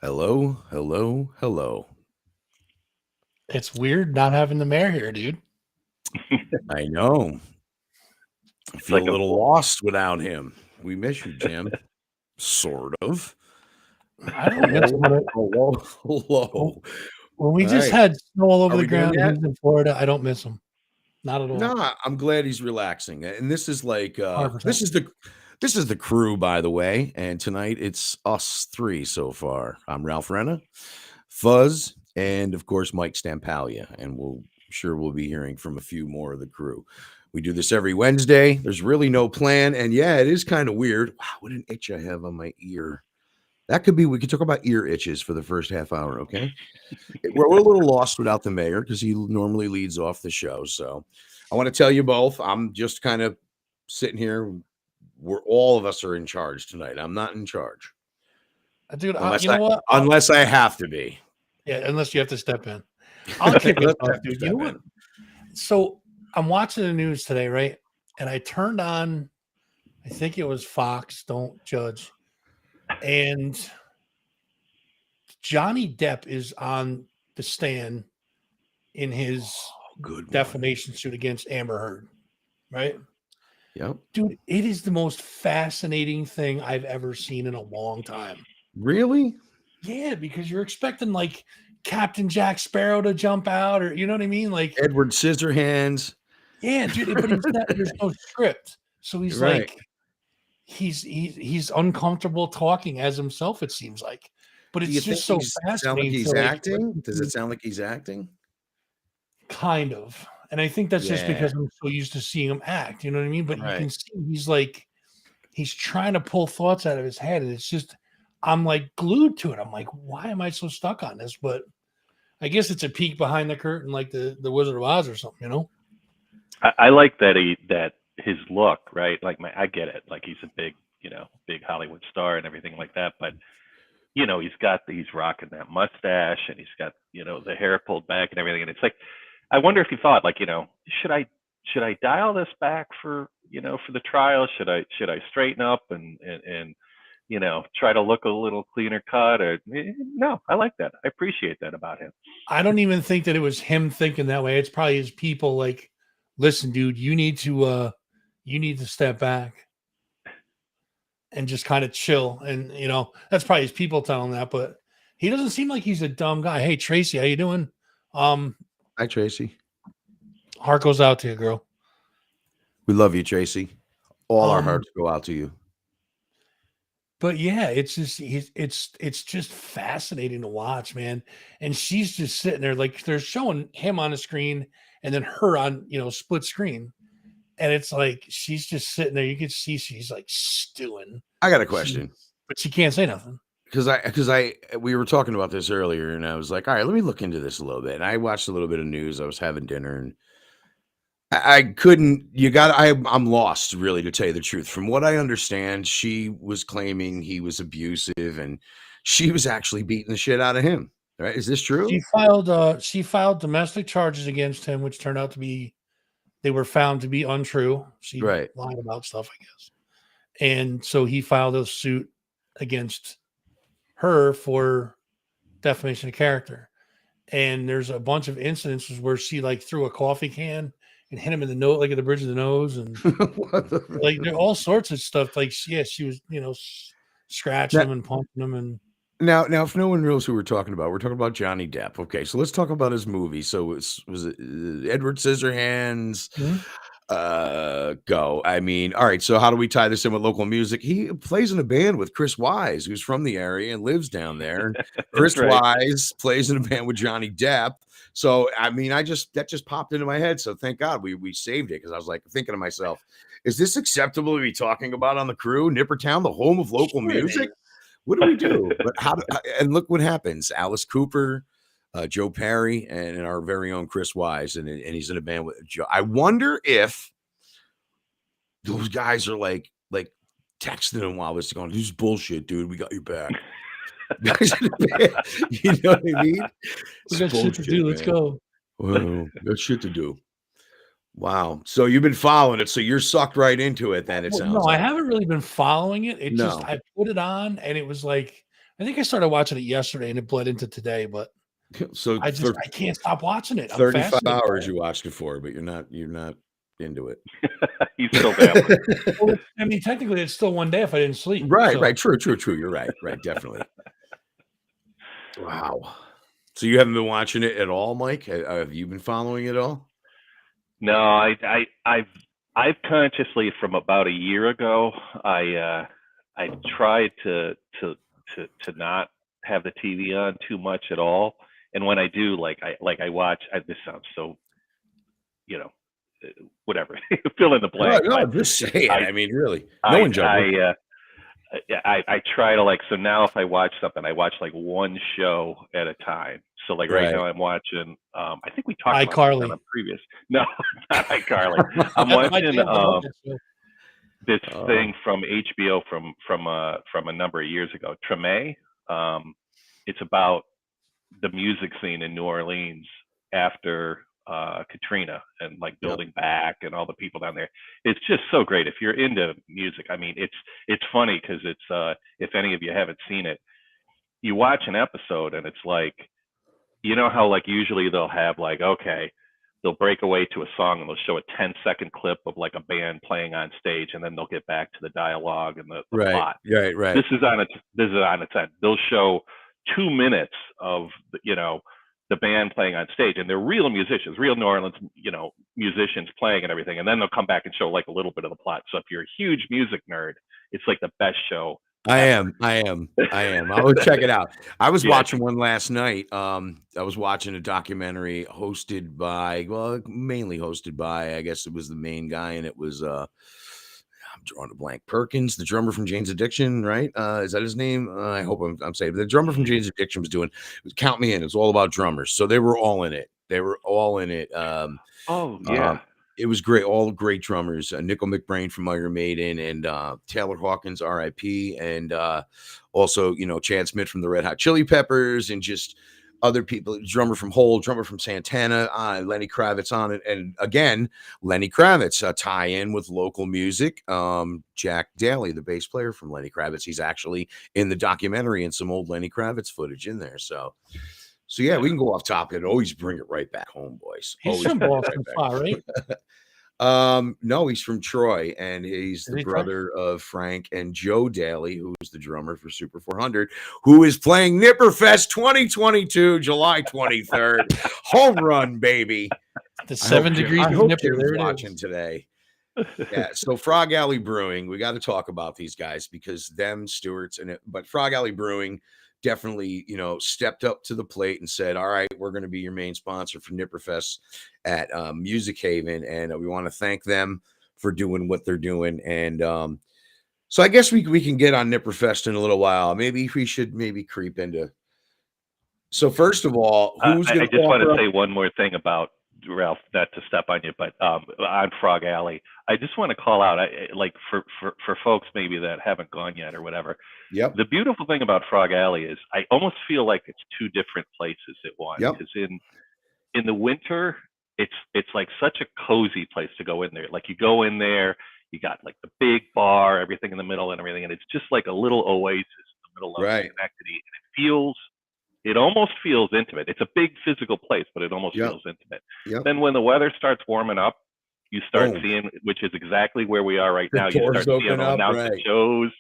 Hello, hello, hello. It's weird not having the mayor here, dude. I know. I It's feel like a a little lost without him. We miss you, Jim. Sort of. I don't miss him. Hello, hello. When we All just right. had snow all over Are the we doing ground and that? he's in Florida, I don't miss him. Not at all. No, I'm glad he's relaxing. And this is like 100%. this is the crew, by the way. And tonight it's us three so far. I'm Ralph Renna, Fuzz, and of course Mike Stampalia. And we'll be hearing from a few more of the crew. We do this every Wednesday. There's really no plan. And yeah, it is kind of weird. Wow, what an itch I have on my ear. That could be, we could talk about ear itches for the first half hour, okay? We're a little lost without the mayor because he normally leads off the show. So I want to tell you both, I'm just kind of sitting here. All of us are in charge tonight. I'm not in charge. Dude, Unless you know what? Unless I have to be. Yeah, unless you have to step in. I'll kick it off, dude. You know what? So I'm watching the news today, right? And I turned on, I think it was Fox, don't judge. And Johnny Depp is on the stand in his defamation suit against Amber Heard, right? Yep. Dude, it is the most fascinating thing I've ever seen in a long time. Really? Yeah, because you're expecting like Captain Jack Sparrow to jump out, or you know what I mean? Like Edward Scissorhands. Yeah, dude, but there's no script. So he's Right. like he's uncomfortable talking as himself, it seems like. But Do you it's just think so sound like fascinating. he's to, like, acting? Does it sound like he's acting? Kind of. And I think that's just because I'm so used to seeing him act, you know what I mean? But you can see he's trying to pull thoughts out of his head, and it's just I'm like glued to it. I'm like, why am I so stuck on this? But I guess it's a peek behind the curtain, like the Wizard of Oz or something, you know? I like that his look, right? Like I get it. Like he's a big Hollywood star and everything like that. But he's rocking that mustache and he's got, the hair pulled back and everything. And it's like, I wonder if he thought like, should I dial this back for the trial? Should I straighten up and try to look a little cleaner cut? Or no, I like that. I appreciate that about him. I don't even think that it was him thinking that way. It's probably his people like, listen, dude, you need to step back and just kind of chill. And that's probably his people telling that, but he doesn't seem like he's a dumb guy. Hey, Tracy, how you doing? Hi, Tracy. Heart goes out to you, girl. We love you, Tracy. All our hearts go out to you. But yeah, it's just it's just fascinating to watch, man. And she's just sitting there like they're showing him on the screen and then her on split screen. And it's like she's just sitting there. You can see she's like stewing. I got a question. But she can't say nothing. Because we were talking about this earlier, and I was like, all right, let me look into this a little bit. And I watched a little bit of news. I was having dinner, and I couldn't. I'm lost, really, to tell you the truth. From what I understand, she was claiming he was abusive, and she was actually beating the shit out of him. Right? Is this true? She filed domestic charges against him, which turned out to be they were found to be untrue. She lied about stuff, I guess. And so he filed a suit against her for defamation of character. And there's a bunch of incidences where she like threw a coffee can and hit him in the nose, like at the bridge of the nose, and like there all sorts of stuff. Like she was scratching him and punching him. And now, if no one knows who we're talking about Johnny Depp. Okay, so let's talk about his movie. So was it Edward Scissorhands? Mm-hmm. Go. I mean, all right. So how do we tie this in with local music? He plays in a band with Chris Wise, who's from the area and lives down there. And Chris Wise plays in a band with Johnny Depp. So I mean, that just popped into my head. So thank God we saved it, because I was like thinking to myself, is this acceptable to be talking about on the crew? Nippertown, the home of local music. What do we do? But and look what happens. Alice Cooper, Joe Perry, and our very own Chris Wise, and he's in a band with Joe. I wonder if those guys are like texting him while this is going, this is bullshit, dude. We got your back. You know what I mean? We got shit to do. Let's go. Well, got shit to do. Wow. So you've been following it. So you're sucked right into it then, it sounds like. I haven't really been following it. Just I put it on and it was like, I think I started watching it yesterday and it bled into today, but so I can't stop watching it. I'm 35 fascinated by hours it. you watched it for, but you're not into it. He's still babbling. Well, I mean, technically, it's still one day if I didn't sleep. Right, so. right. True. You're right. Right, definitely. Wow. So you haven't been watching it at all, Mike? Have you been following it all? No, I've consciously, from about a year ago, I tried to not have the TV on too much at all. And when I do, I watch. This sounds so, whatever. Fill in the blank. No, just say it. I mean, really, no one I try to so now if I watch something, I watch like one show at a time. So right now I'm watching I think we talked about this on a previous not iCarly. I'm watching this thing from HBO from a number of years ago, Treme. It's about the music scene in New Orleans after Katrina and building back and all the people down there. It's just so great. If you're into music, I mean, it's funny because it's if any of you haven't seen it, you watch an episode and it's how usually they'll have they'll break away to a song and they'll show a 10-second clip of a band playing on stage, and then they'll get back to the dialogue and the plot. Right. This is on its end. They'll show 2 minutes of the band playing on stage, and they're real musicians, real New Orleans musicians playing and everything, and then they'll come back and show a little bit of the plot. So if you're a huge music nerd, it's the best show. I am. I will check it out. I was watching one last night. I was watching a documentary mainly hosted by, I guess it was the main guy, and it was I'm drawing a blank. Perkins, the drummer from Jane's Addiction, right? Is that his name? I hope I'm saying. The drummer from Jane's Addiction was doing Count Me In. It was all about drummers, so they were all in it. It was great. All great drummers. Nickel McBrain from Iron Maiden, and Taylor Hawkins, R.I.P., and also Chad Smith from the Red Hot Chili Peppers, and just other people. Drummer from Hole, drummer from Santana, Lenny Kravitz on it, and again Lenny Kravitz tie in with local music. Jack Daly, the bass player from Lenny Kravitz, he's actually in the documentary and some old Lenny Kravitz footage in there. So yeah, we can go off topic and always bring it right back home, boys. He's from Boston, right? No, he's from Troy, and he's the brother of Frank and Joe Daly, who's the drummer for Super 400, who is playing Nipperfest 2022, July 23rd. Home run, baby. The 7 degrees of Nipper. They're watching today. Yeah, so Frog Alley Brewing, we got to talk about these guys because them Stewart's but Frog Alley Brewing definitely, stepped up to the plate and said, all right, we're going to be your main sponsor for Nipperfest at Music Haven. And we want to thank them for doing what they're doing. And so I guess we can get on Nipperfest in a little while. Maybe we should creep into. So first of all, I just want to say one more thing about Ralph, not to step on you, but on Frog Alley, I just want to call out, for folks maybe that haven't gone yet or whatever. Yep. The beautiful thing about Frog Alley is I almost feel like it's two different places at once. Yep. Because in the winter, it's such a cozy place to go in there. You go in there, you got the big bar, everything in the middle and everything, and it's just like a little oasis in the middle of Schenectady, and it almost feels intimate. It's a big physical place, but it almost feels intimate. Yep. Then when the weather starts warming up, you start seeing, which is exactly where we are right now. You start seeing them announce the shows.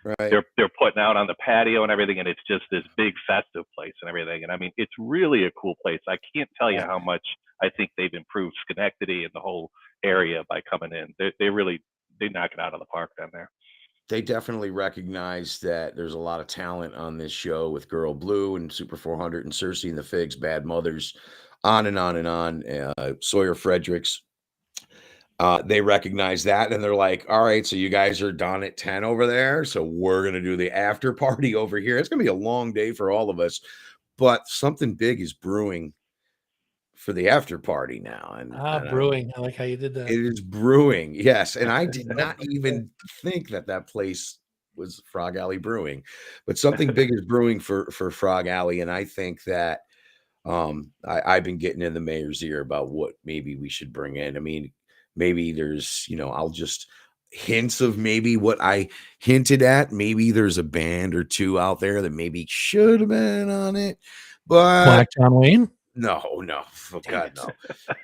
Right. They're putting out on the patio and everything, and it's just this big festive place and everything. And I mean, it's really a cool place. I can't tell you how much I think they've improved Schenectady and the whole area by coming in. They knock it out of the park down there. They definitely recognize that there's a lot of talent on this show with Girl Blue and Super 400 and Cersei and the Figs, Bad Mothers, on and on and on. Sawyer Fredericks. They recognize that, and they're like, all right, so you guys are done at 10 over there, so we're going to do the after party over here. It's going to be a long day for all of us, but something big is brewing for the after party now. And brewing. I like how you did that. It is brewing, yes. And I did not even think that place was Frog Alley Brewing, but something big is brewing for Frog Alley. And I think that I've been getting in the mayor's ear about what maybe we should bring in. I mean, maybe there's, hints of maybe what I hinted at. Maybe there's a band or two out there that maybe should have been on it, but Black John Wayne. No. Oh God,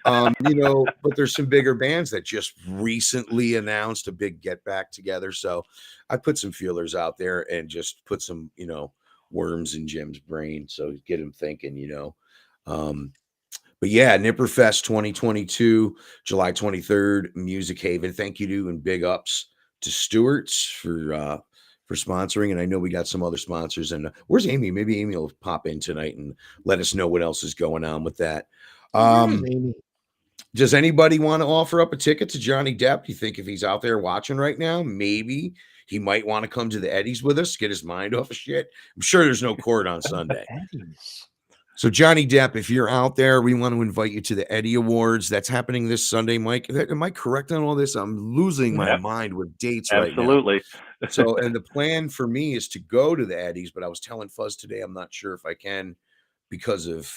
no. But there's some bigger bands that just recently announced a big get back together. So I put some feelers out there and just put some, worms in Jim's brain. So get him thinking. But yeah, Nipperfest 2022, July 23rd, Music Haven. Thank you to and big ups to Stewart's for sponsoring. And I know we got some other sponsors. And where's Amy? Maybe Amy will pop in tonight and let us know what else is going on with that. Does anybody want to offer up a ticket to Johnny Depp? You think if he's out there watching right now, maybe he might want to come to the Eddies with us, get his mind off of shit? I'm sure there's no court on Sunday. So Johnny Depp, if you're out there, we want to invite you to the Eddie Awards. That's happening this Sunday, Mike. Am I correct on all this? I'm losing my mind with dates right now. Absolutely. So, and the plan for me is to go to the Eddies, but I was telling Fuzz today, I'm not sure if I can because of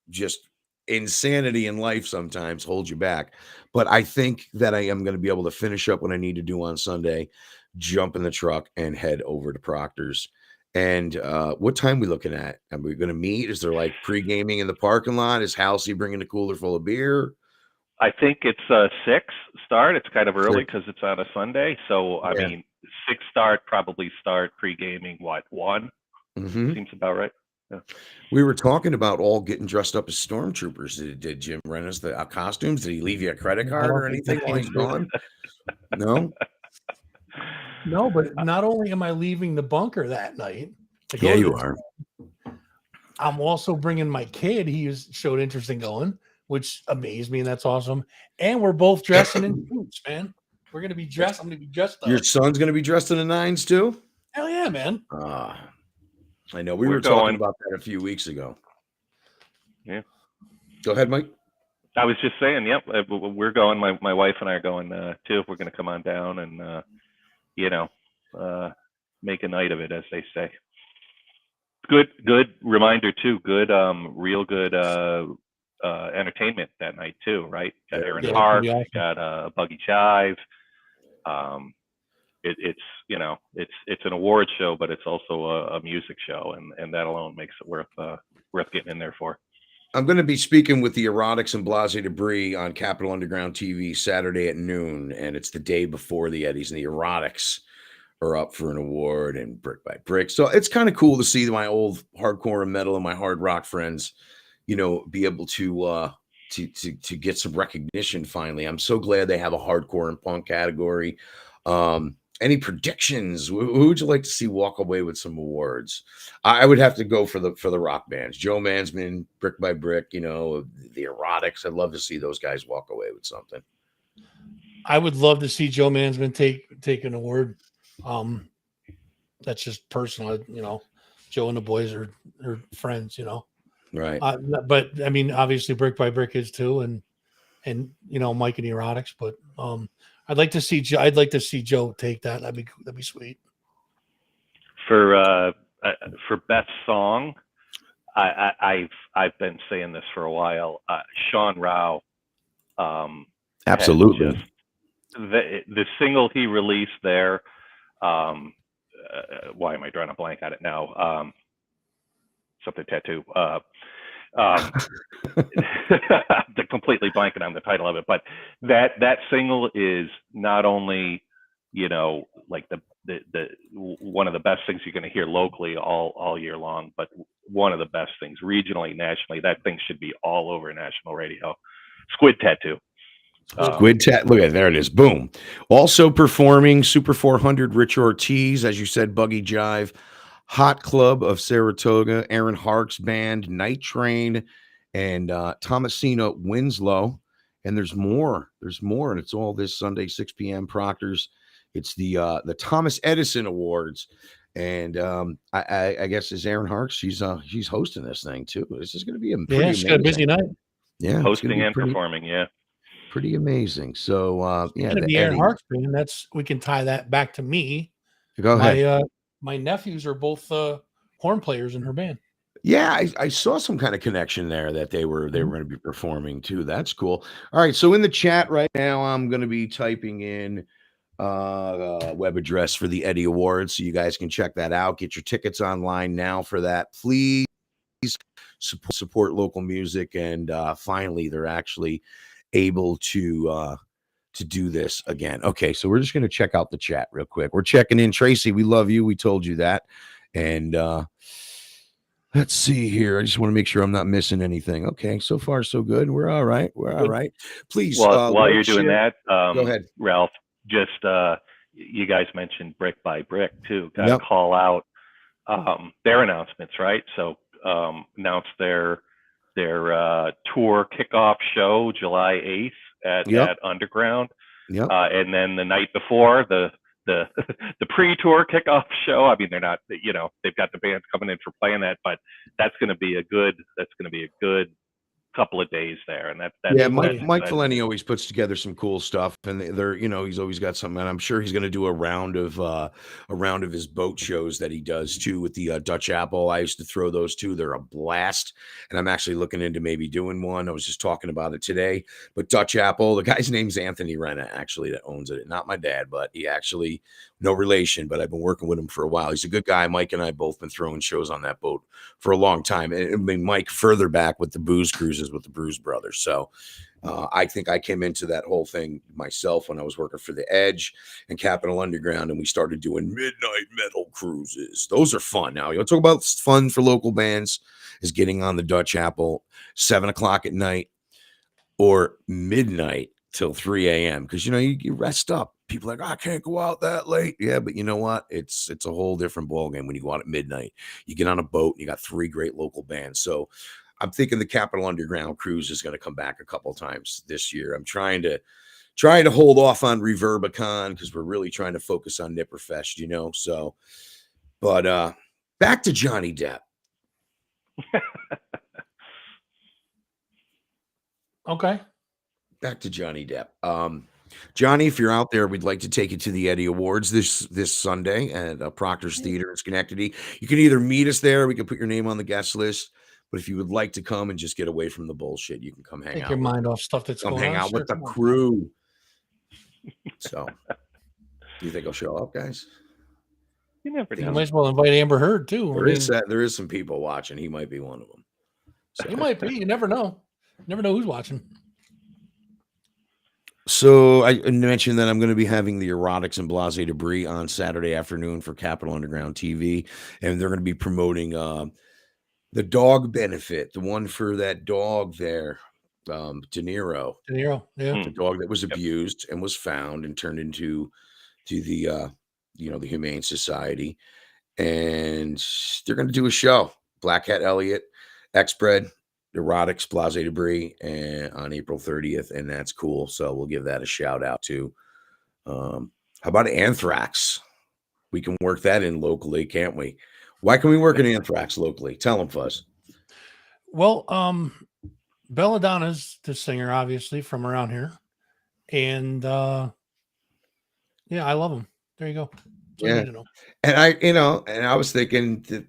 just insanity in life sometimes hold you back. But I think that I am going to be able to finish up what I need to do on Sunday, jump in the truck and head over to Proctor's. And what time are we looking at? Are we going to meet? Is there like pre-gaming in the parking lot? Is Halsey bringing a cooler full of beer? I think it's 6 start. It's kind of early because it's on a Sunday. So, I mean, 6 start, probably start pre-gaming, 1? Mm-hmm. Seems about right. Yeah. We were talking about all getting dressed up as stormtroopers. Did Jim rent us the costumes? Did he leave you a credit card or anything while he's gone? No? No, but not only am I leaving the bunker that night. Yeah, you are. I'm also bringing my kid. He showed interest in going, which amazed me, and that's awesome. And we're both dressing in boots, man. We're going to be dressed. I'm going to be dressed up. Your son's going to be dressed in the 9s too? Hell yeah, man. I know. We were talking about that a few weeks ago. Yeah. Go ahead, Mike. I was just saying, yep, we're going. My wife and I are going too. We're going to come on down and, make a night of it, as they say. Good reminder too. Good, real good entertainment that night too, right? Got Aaron Hart, got Buggy Jive. It's an award show, but it's also a music show, and that alone makes it worth getting in there for. I'm going to be speaking with the Erotics and Blase Debris on Capital Underground TV Saturday at noon, and it's the day before the Eddies, and the Erotics are up for an award and Brick by Brick. So it's kind of cool to see my old hardcore and metal and my hard rock friends, be able to get some recognition finally. I'm so glad they have a hardcore and punk category. Any predictions? Who would you like to see walk away with some awards? I would have to go for the rock bands. Joe Mansman, Brick by Brick, the Erotics. I'd love to see those guys walk away with something. I would love to see Joe Mansman take an award. That's just personal, Joe and the boys are friends, Right. But I mean, obviously Brick by Brick is too. And Mike and the Erotics, but, I'd like to see Joe take that. That'd be sweet. For best song, I've been saying this for a while. Sean Rao. Absolutely. The single he released there. Why am I drawing a blank on it now? Something tattoo. I'm completely blanking on the title of it, but that single is not only like the one of the best things you're going to hear locally all year long, but one of the best things regionally, nationally. That thing should be all over national radio. Squid Tattoo. Look at there it is. Boom. Also performing Super 400 Rich Ortiz, as you said, Buggy Jive, Hot Club of Saratoga, Aaron Hark's band, Night Train, and Thomasina Winslow. And there's more, and it's all this Sunday, 6 p.m. Proctor's. It's the Thomas Edison Awards, and I guess is Aaron Harks. She's hosting this thing too. This is going to be a she's got a busy night. Yeah, hosting and performing. Yeah, pretty amazing. So yeah, the Aaron Harks band. We can tie that back to me. Go ahead. My nephews are both horn players in her band. Yeah, I saw some kind of connection there that they were going to be performing too. That's cool. All right, so in the chat right now, I'm going to be typing in web address for the Eddie Awards, so you guys can check that out. Get your tickets online now for that. Please support local music, and finally, they're actually able to do this again. Okay, so we're just going to check out the chat real quick. We're checking in. Tracy, we love you. We told you that. And let's see here. I just want to make sure I'm not missing anything. Okay, so far so good. We're all right. We're all right. Please. Well, while you're doing that, go ahead, Ralph. Just you guys mentioned Brick by Brick too. Got to call out their announcements, right? So announced their tour kickoff show July 8th at Underground. And then the night before the pre-tour kickoff show. I mean, they're not, they've got the bands coming in for playing that, but that's going to be a good couple of days there. And that's Mike Valeni always puts together some cool stuff, and they're, he's always got something, and I'm sure he's going to do a round of his boat shows that he does too with the Dutch Apple. I used to throw those too. They're a blast, and I'm actually looking into maybe doing one. I was just talking about it today, but Dutch Apple, the guy's name's Anthony Renna, actually, that owns it. Not my dad, but he actually, no relation, but I've been working with him for a while. He's a good guy. Mike and I both been throwing shows on that boat for a long time. And I mean, Mike further back with the booze cruises with the Bruise Brothers. So I think I came into that whole thing myself when I was working for the Edge and Capitol Underground, and we started doing midnight metal cruises. Those are fun. Now, you want to talk about fun for local bands is getting on the Dutch Apple 7:00 at night or midnight till 3 a.m. because you rest up. People are like, I can't go out that late. Yeah, but you know what? It's a whole different ballgame when you go out at midnight. You get on a boat and you got 3 great local bands. So I'm thinking the Capitol Underground cruise is going to come back a couple of times this year. I'm trying to hold off on Reverbicon because we're really trying to focus on Nipperfest, So, but back to Johnny Depp. Okay. Back to Johnny Depp. Johnny, if you're out there, we'd like to take you to the Eddie Awards this Sunday at Proctor's Theater in Schenectady. You can either meet us there, we can put your name on the guest list, but if you would like to come and just get away from the bullshit, you can come hang out. Take your mind off stuff that's going on. Come hang out with the crew. So, do you think I'll show up, guys? You never know. You might as well invite Amber Heard too. There is some people watching. He might be one of them. So. He might be. You never know. Never know who's watching. So I mentioned that I'm going to be having the Erotics and Blase Debris on Saturday afternoon for Capitol Underground TV, and they're going to be promoting the dog benefit, the one for that dog there, De Niro. De Niro, yeah, the dog that was abused and was found and turned into the the Humane Society, and they're going to do a show. Black Cat Elliott, X-Bred, Erotics, Blase Debris, and on April 30th, and that's cool. So we'll give that a shout out to. How about Anthrax? We can work that in locally, can't we? Why can we work in Anthrax locally? Tell them, Fuzz. Well, Belladonna's the singer, obviously from around here, and I love him. There you go. And I was thinking that.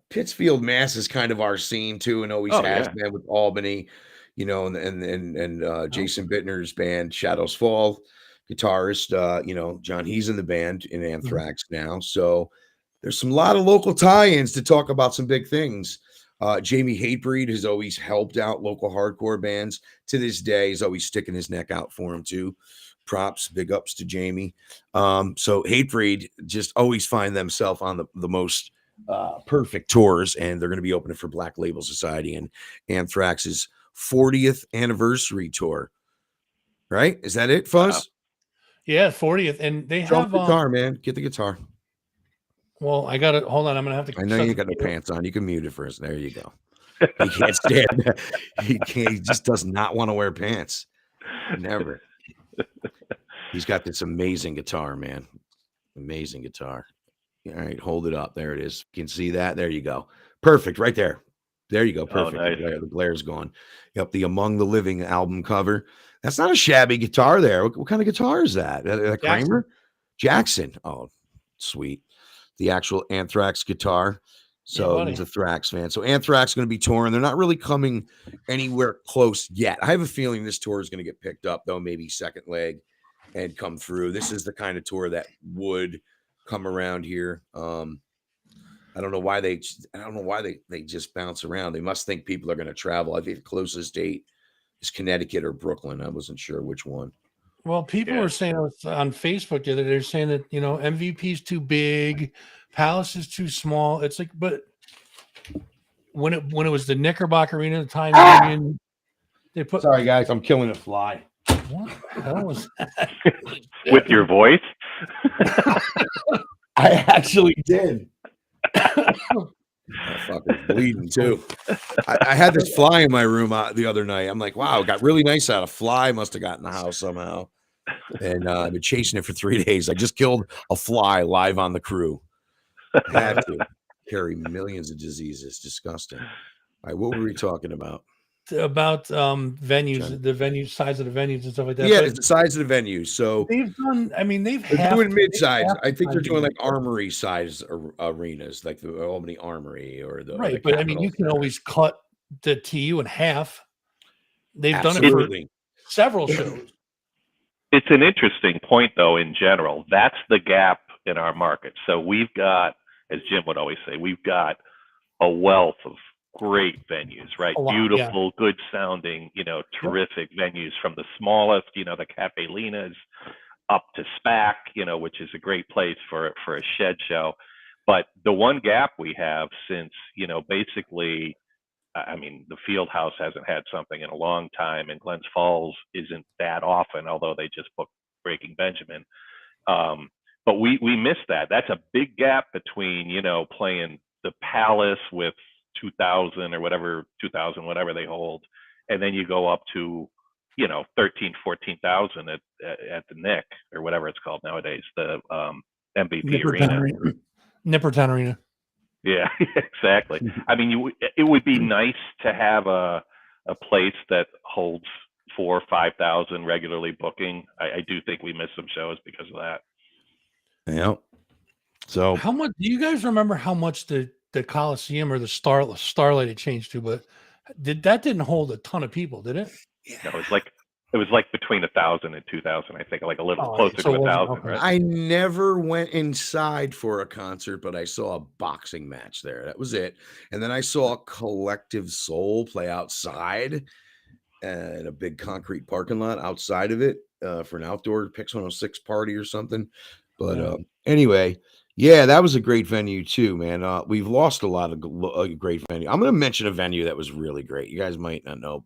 Pittsfield, Mass is kind of our scene too, and always has been with Albany, and Jason Bittner's band Shadows Fall, guitarist, John, he's in the band in Anthrax now. So there's some lot of local tie-ins to talk about some big things. Jamie Hatebreed has always helped out local hardcore bands. To this day, he's always sticking his neck out for him too. Props, big ups to Jamie. So Hatebreed just always find themselves on the most perfect tours, and they're going to be opening for Black Label Society and Anthrax's 40th anniversary tour. Right? Is that it, Fuzz? Yeah, 40th, and they have guitar, man. Get the guitar. Well, I got it. Hold on, I'm gonna have to. I know you got no pants on. You can mute it first. There you go. He can't stand that. He just does not want to wear pants. Never. He's got this amazing guitar, man. Amazing guitar. All right, hold it up. There it is. You can see that. There you go. Perfect. Right there. There you go. Perfect. Oh, nice. The Blair's gone. Yep. The Among the Living album cover. That's not a shabby guitar there. What kind of guitar is that? Kramer? Jackson. Oh, sweet. The actual Anthrax guitar. So he's a Thrax fan. So Anthrax is going to be touring. They're not really coming anywhere close yet. I have a feeling this tour is going to get picked up, though, maybe second leg and come through. This is the kind of tour that would come around here. I don't know why they just bounce around. They must think people are going to travel. I think the closest date is Connecticut or Brooklyn. I wasn't sure which one. Well, people were saying on Facebook the other day, they're saying that, you know, MVP is too big, Palace is too small. It's like, but when it was the Knickerbocker Arena at the time, Union, they put. Sorry, guys, I'm killing a fly. What the hell was that? With your voice? I actually did. That fucker's bleeding too. I had this fly in my room the other night. I'm like, wow, it got really nice out. A fly must have got in the house somehow. And I've been chasing it for 3 days. I just killed a fly live on the crew. I had to carry millions of diseases. Disgusting. All right, what were we talking about? About venues, the venue size of the venues and stuff like that. Yeah, it's the size of the venues. So they've done. I mean, they're doing mid-size. I think they're doing like Armory size arenas, like the Albany Armory or the right. The but I mean, you can always cut the TU in half. They've done it for several shows. It's an interesting point, though. In general, that's the gap in our market. So we've got, as Jim would always say, we've got a wealth of great venues, right? Beautiful, good sounding, you know, terrific venues, from the smallest, you know, the Cafe Lena's, up to SPAC, you know, which is a great place for a shed show. But the one gap we have, since, you know, basically, I mean, the Field House hasn't had something in a long time, and Glens Falls isn't that often, although they just booked Breaking Benjamin. But we missed that. That's a big gap between, you know, playing the Palace with 2,000 or whatever, 2,000, whatever they hold, and then you go up to, you know, 13, 14,000 at the Nick, or whatever it's called nowadays, the MVP Arena. Nippertown Arena. Yeah, exactly. I mean, it would be nice to have a place that holds 4,000 or 5,000 regularly booking. I do think we missed some shows because of that. Yeah. So how much do you guys remember how much the Coliseum or the Starlight had changed to? But didn't hold a ton of people, did it? No, it was like between 1,000 and 2,000, I think, like a little closer to 1,000. Okay. Right? I never went inside for a concert, but I saw a boxing match there. That was it. And then I saw Collective Soul play outside in a big concrete parking lot outside of it for an outdoor Pix 106 party or something. But anyway, yeah, that was a great venue too, man. We've lost a lot of great venue. I'm going to mention a venue that was really great. You guys might not know.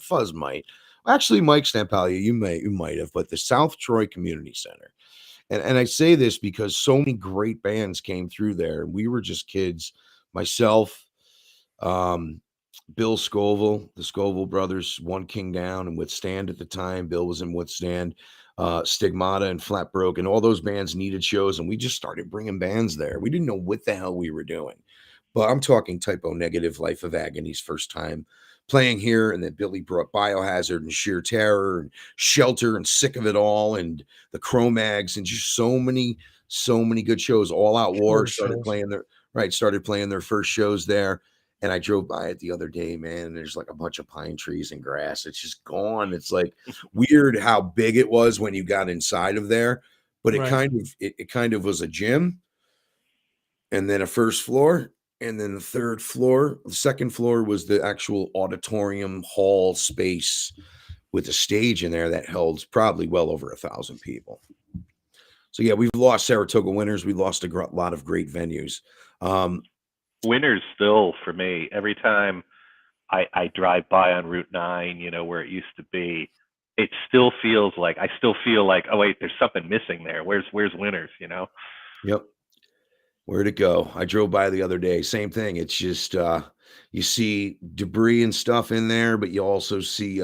Fuzz might. Actually, Mike Stampalia, you might have, but the South Troy Community Center. And I say this because so many great bands came through there. We were just kids. Myself, Bill Scoville, the Scoville brothers, One King Down and Withstand at the time. Bill was in Withstand. Stigmata and Flat Broke, and all those bands needed shows, and we just started bringing bands there. We didn't know what the hell we were doing, but I'm talking Typo Negative, Life of Agony's first time playing here, and then Billy brought Biohazard and Sheer Terror and Shelter and Sick of It All and the Cro-Mags, and just so many good shows. All Out War started playing their first shows there. And I drove by it the other day, man, and there's like a bunch of pine trees and grass. It's just gone. It's like weird how big it was when you got inside of there, but it kind of was a gym, and then a first floor, and then the second floor was the actual auditorium hall space with a stage in there that held probably well over 1,000 people. So yeah, we've lost Saratoga Winners. We lost a lot of great venues. Winners still, for me, every time I drive by on Route 9, you know, where it used to be, it still feels like, oh wait, there's something missing there. Where's Winners, you know? Yep. Where'd it go? I drove by the other day. Same thing. It's just you see debris and stuff in there, but you also see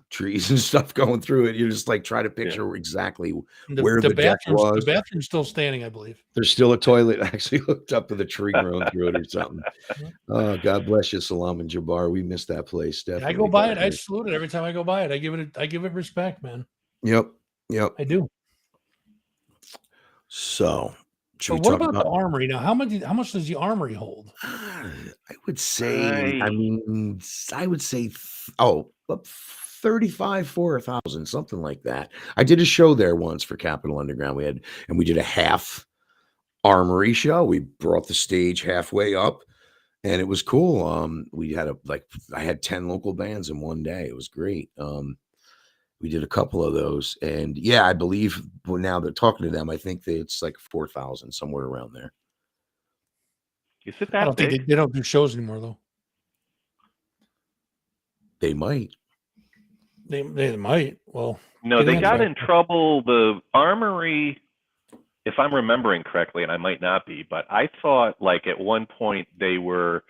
trees and stuff going through it. You just like try to picture exactly where the deck was. The bathroom's still standing, I believe. There's still a toilet actually hooked up to the tree growing through it or something. Oh, God bless you, Salam and Jabbar. We miss that place. Definitely. I go by it. I salute it every time I go by it. I give it respect, man. Yep. I do. So, what about the Armory now? How much does the Armory hold? I would say, 35, 4,000, something like that. I did a show there once for Capitol Underground. We did a half Armory show. We brought the stage halfway up, and it was cool. I had 10 local bands in one day. It was great. We did a couple of those, and yeah, I believe now they're talking to them. I think it's like 4,000, somewhere around there. Is it I that don't big? think they don't do shows anymore though. They might. They might. Well, No, they got in trouble. The Armory, if I'm remembering correctly, and I might not be, but I thought like at one point they weren't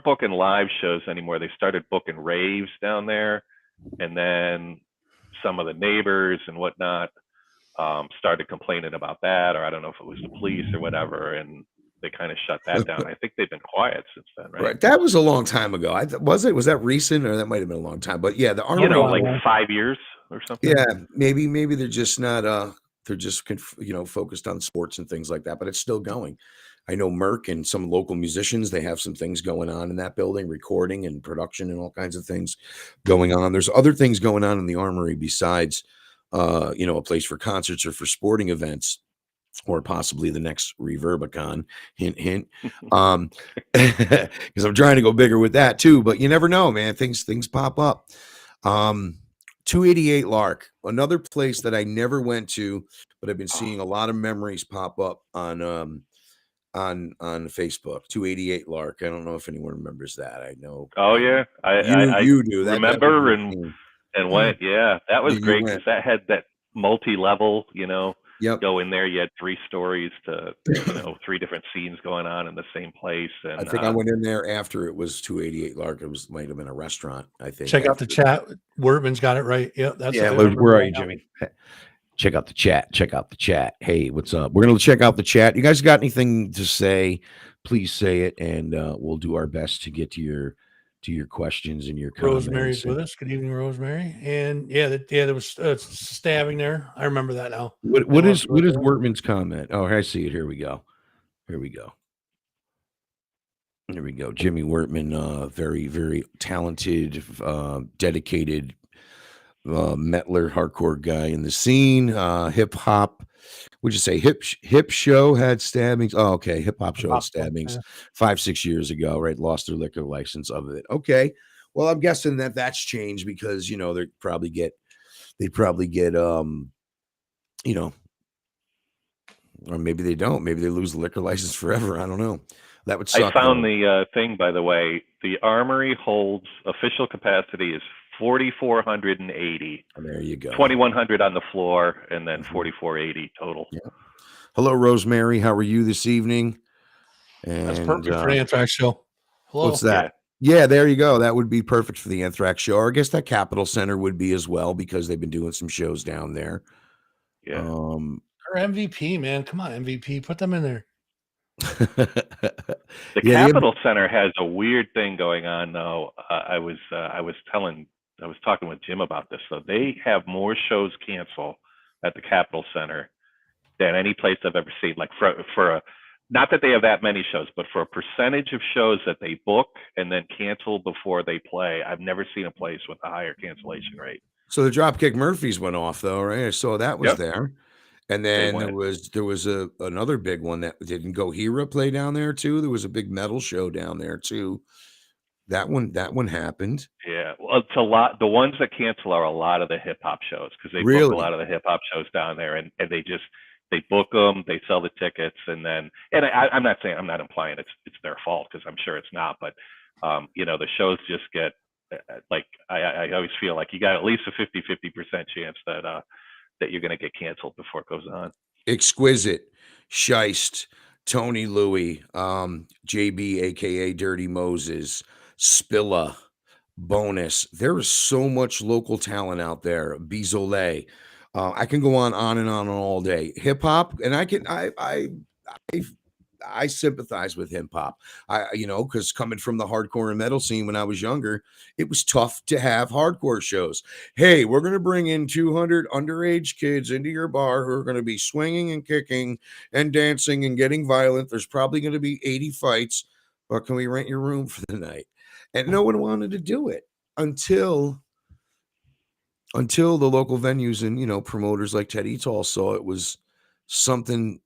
booking live shows anymore. They started booking raves down there, and then some of the neighbors and whatnot started complaining about that, or I don't know if it was the police or whatever, and they kind of shut that down. I think they've been quiet since then, right? Right. That was a long time ago. Was that recent, or that might have been a long time? But yeah, the Armory, like 5 years or something. Yeah, maybe they're just not. They're just focused on sports and things like that. But it's still going. I know Merck and some local musicians. They have some things going on in that building, recording and production and all kinds of things going on. There's other things going on in the Armory besides, a place for concerts or for sporting events, or possibly the next Reverbicon. Hint, hint. Because I'm trying to go bigger with that too. But you never know, man. Things pop up. 288 Lark, another place that I never went to, but I've been seeing a lot of memories pop up on Facebook. 288 Lark. I don't know if anyone remembers that. I know. Oh yeah, you do. Remember and went. Yeah, that was great went. because that had that multi-level. Yep. Go in there. You had 3 stories to 3 different scenes going on in the same place. And I think I went in there after it was 288 Lark. Might have been a restaurant. I think. Check out the chat. Wortman's got it right. Yep, that's where are you, Jimmy? Check out the chat. Check out the chat. Hey, what's up? We're gonna check out the chat. You guys got anything to say? Please say it, and we'll do our best to get to your questions and your comments. Rosemary's with us. Good evening, Rosemary. And there was stabbing there. I remember that now. What is Wortman's comment? Oh, I see it. Here we go. Here we go. Jimmy Wortman, very, very talented, dedicated Mettler hardcore guy in the scene. Hip hop. Would you say hip show had stabbings? Oh, okay. Hip hop show had stabbings 5-6 years ago, right? Lost their liquor license of it. Okay. Well, I'm guessing that's changed because they'd probably get or maybe they don't. Maybe they lose the liquor license forever. I don't know. That would suck. I found the thing, by the way. The Armory holds official capacity is 4,480. There you go. 2,100 on the floor, and then 4,480 total. Yeah. Hello, Rosemary. How are you this evening? And, that's perfect for an Anthrax show. Hello. What's that? Yeah, there you go. That would be perfect for the Anthrax show. Or I guess that Capitol Center would be as well because they've been doing some shows down there. Yeah. Or MVP, man. Come on, MVP. Put them in there. The Capitol Center has a weird thing going on, though. I was talking with Jim about this. So they have more shows cancel at the Capitol Center than any place I've ever seen. Like for not that they have that many shows, but for a percentage of shows that they book and then cancel before they play, I've never seen a place with a higher cancellation rate. So the Dropkick Murphys went off, though, right? I saw that was there. And then there was another big one that didn't Gohira play down there too. There was a big metal show down there too. That one happened. Yeah, well, it's a lot. The ones that cancel are a lot of the hip hop shows because they book a lot of the hip hop shows down there, and they book them, they sell the tickets, and I'm not saying, I'm not implying it's their fault because I'm sure it's not, but the shows just get like I always feel like you got at least a 50% chance that you're going to get canceled before it goes on. Exquisite, Scheist, Tony Louie, JB, aka Dirty Moses, Spilla, Bonus. There is so much local talent out there. Bizole. I can go on and on all day. Hip hop, and I sympathize with hip hop. Because coming from the hardcore and metal scene when I was younger, it was tough to have hardcore shows. Hey, we're going to bring in 200 underage kids into your bar who are going to be swinging and kicking and dancing and getting violent. There's probably going to be 80 fights, but can we rent your room for the night? And no one wanted to do it until until the local venues and promoters like Ted Eatall saw it was something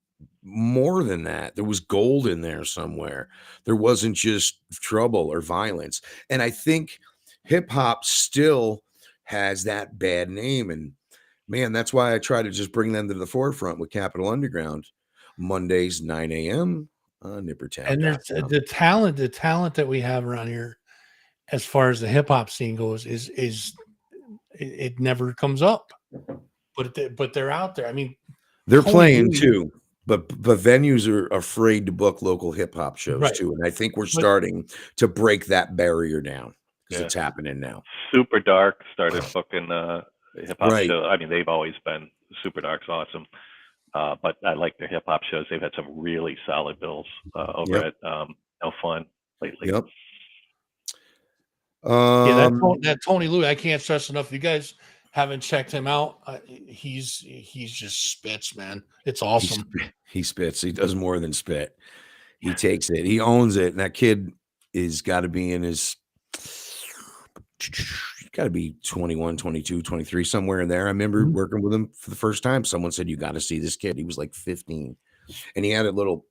more than that. There was gold in there somewhere. There wasn't just trouble or violence. And I think hip hop still has that bad name. And man, that's why I try to just bring them to the forefront with Capital Underground. Mondays, 9 a.m. on Nippertown. And there's the talent that we have around here, as far as the hip hop scene goes, is it never comes up, but they're out there. I mean, they're playing too, but venues are afraid to book local hip hop shows too, and I think we're starting to break that barrier down because it's happening now. Super Dark started booking hip hop shows. I mean, they've always been Super Dark's awesome. But I like their hip hop shows. They've had some really solid bills over at No Fun lately. Yep. That Tony Louie, I can't stress enough. If you guys haven't checked him out, he's just spits, man. It's awesome. He spits. He does more than spit. He takes it. He owns it. And that kid is got to be in his. Got to be 21, 22, 23, somewhere in there. I remember working with him for the first time. Someone said, you got to see this kid. He was like 15. And he had a little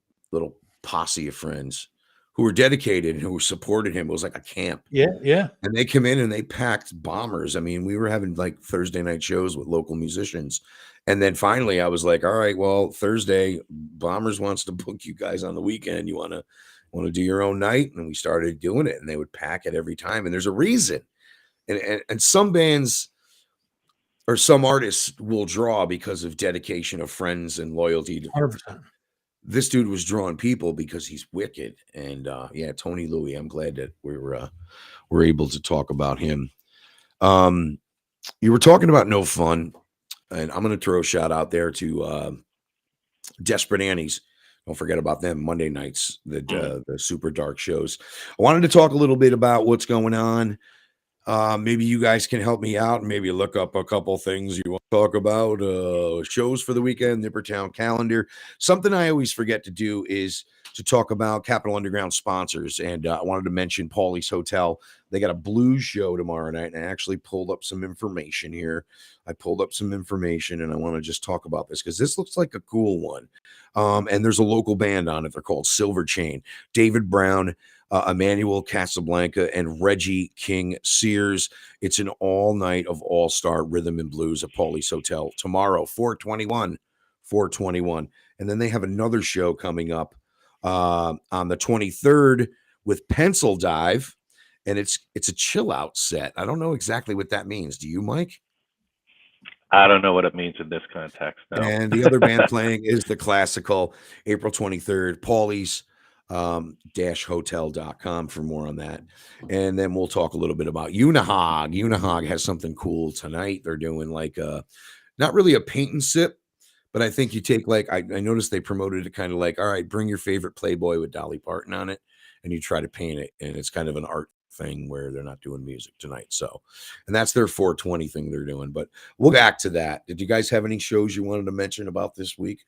posse of friends who were dedicated and who supported him. It was like a camp. Yeah. And they come in and they packed bombers. I mean, we were having like Thursday night shows with local musicians. And then finally I was like, all right, well, Thursday, Bombers wants to book you guys on the weekend. You want to do your own night? And we started doing it, and they would pack it every time. And there's a reason. And some bands or some artists will draw because of dedication of friends and loyalty. 100%. This dude was drawing people because he's wicked. And Tony Louie, I'm glad that we're able to talk about him. You were talking about No Fun, and I'm going to throw a shout out there to Desperate Annie's. Don't forget about them Monday nights, the Super Dark shows. I wanted to talk a little bit about what's going on. Maybe you guys can help me out and maybe look up a couple things you want to talk about. Shows for the weekend, Nippertown calendar. Something I always forget to do is to talk about Capital Underground sponsors. And I wanted to mention Paulie's Hotel. They got a blues show tomorrow night. And I actually pulled up some information here. And I want to just talk about this because this looks like a cool one. And there's a local band on it. They're called Silver Chain. David Brown, Emmanuel Casablanca, and Reggie King Sears. It's an all night of all-star rhythm and blues at Paulie's Hotel tomorrow, 4/21. And then they have another show coming up on the 23rd with Pencil Dive, and it's a chill out set. I don't know exactly what that means. Do you, Mike? I don't know what it means in this context. No. And the other band playing is the Classical, April 23rd, Paulie's hotel.com for more on that. And then we'll talk a little bit about Unihog. Unihog has something cool tonight. They're doing like not really a paint and sip, but I think you take I noticed they promoted it kind of like, all right, bring your favorite Playboy with Dolly Parton on it, and you try to paint it, and it's kind of an art thing where they're not doing music tonight. So, and that's their 420 thing they're doing. But we'll back to that. Did you guys have any shows you wanted to mention about this week?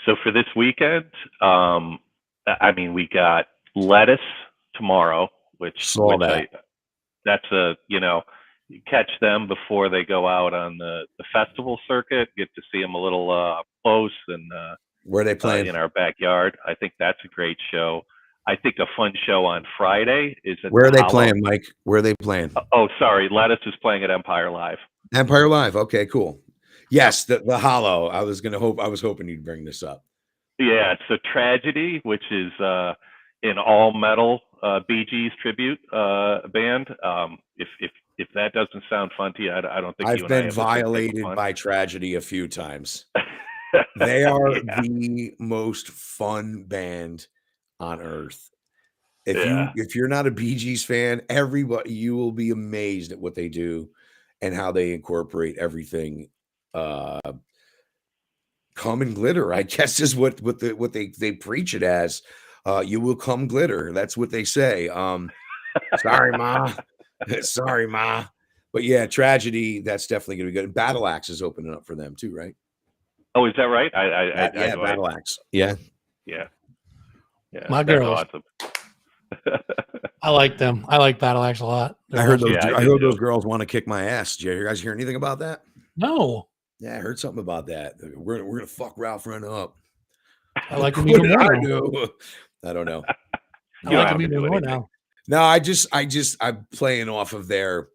So for this weekend, we got Lettuce tomorrow, that's you catch them before they go out on the festival circuit, get to see them a little close, and where they playing in our backyard. I think that's a great show. I think a fun show on Friday is where are they playing, Mike? Where are they playing? Sorry, Lettuce is playing at Empire Live. Empire Live. Okay, cool. Yes, the Hollow. I was hoping you'd bring this up. Yeah, it's a Tragedy, which is an all metal Bee Gees tribute band. If that doesn't sound fun to you, I don't think I've been violated by Tragedy a few times. They are the most fun band on earth. If you're not a Bee Gees fan, you will be amazed at what they do and how they incorporate everything. Come and glitter, I guess, is what they preach it as. You will come glitter. That's what they say. Sorry, Ma. Sorry, Ma. But yeah, Tragedy, that's definitely going to be good. And Battle Axe is opening up for them too, right? Oh, is that right? Battle Axe. Yeah. My girl. Awesome. I like them. I like Battle Axe a lot. I heard those. Yeah, I heard those girls want to kick my ass. Did you guys hear anything about that? No. Yeah, I heard something about that. We're gonna fuck Ralph Ren up. I like him even more now. I don't know. I like him even more now. No, I'm playing off of their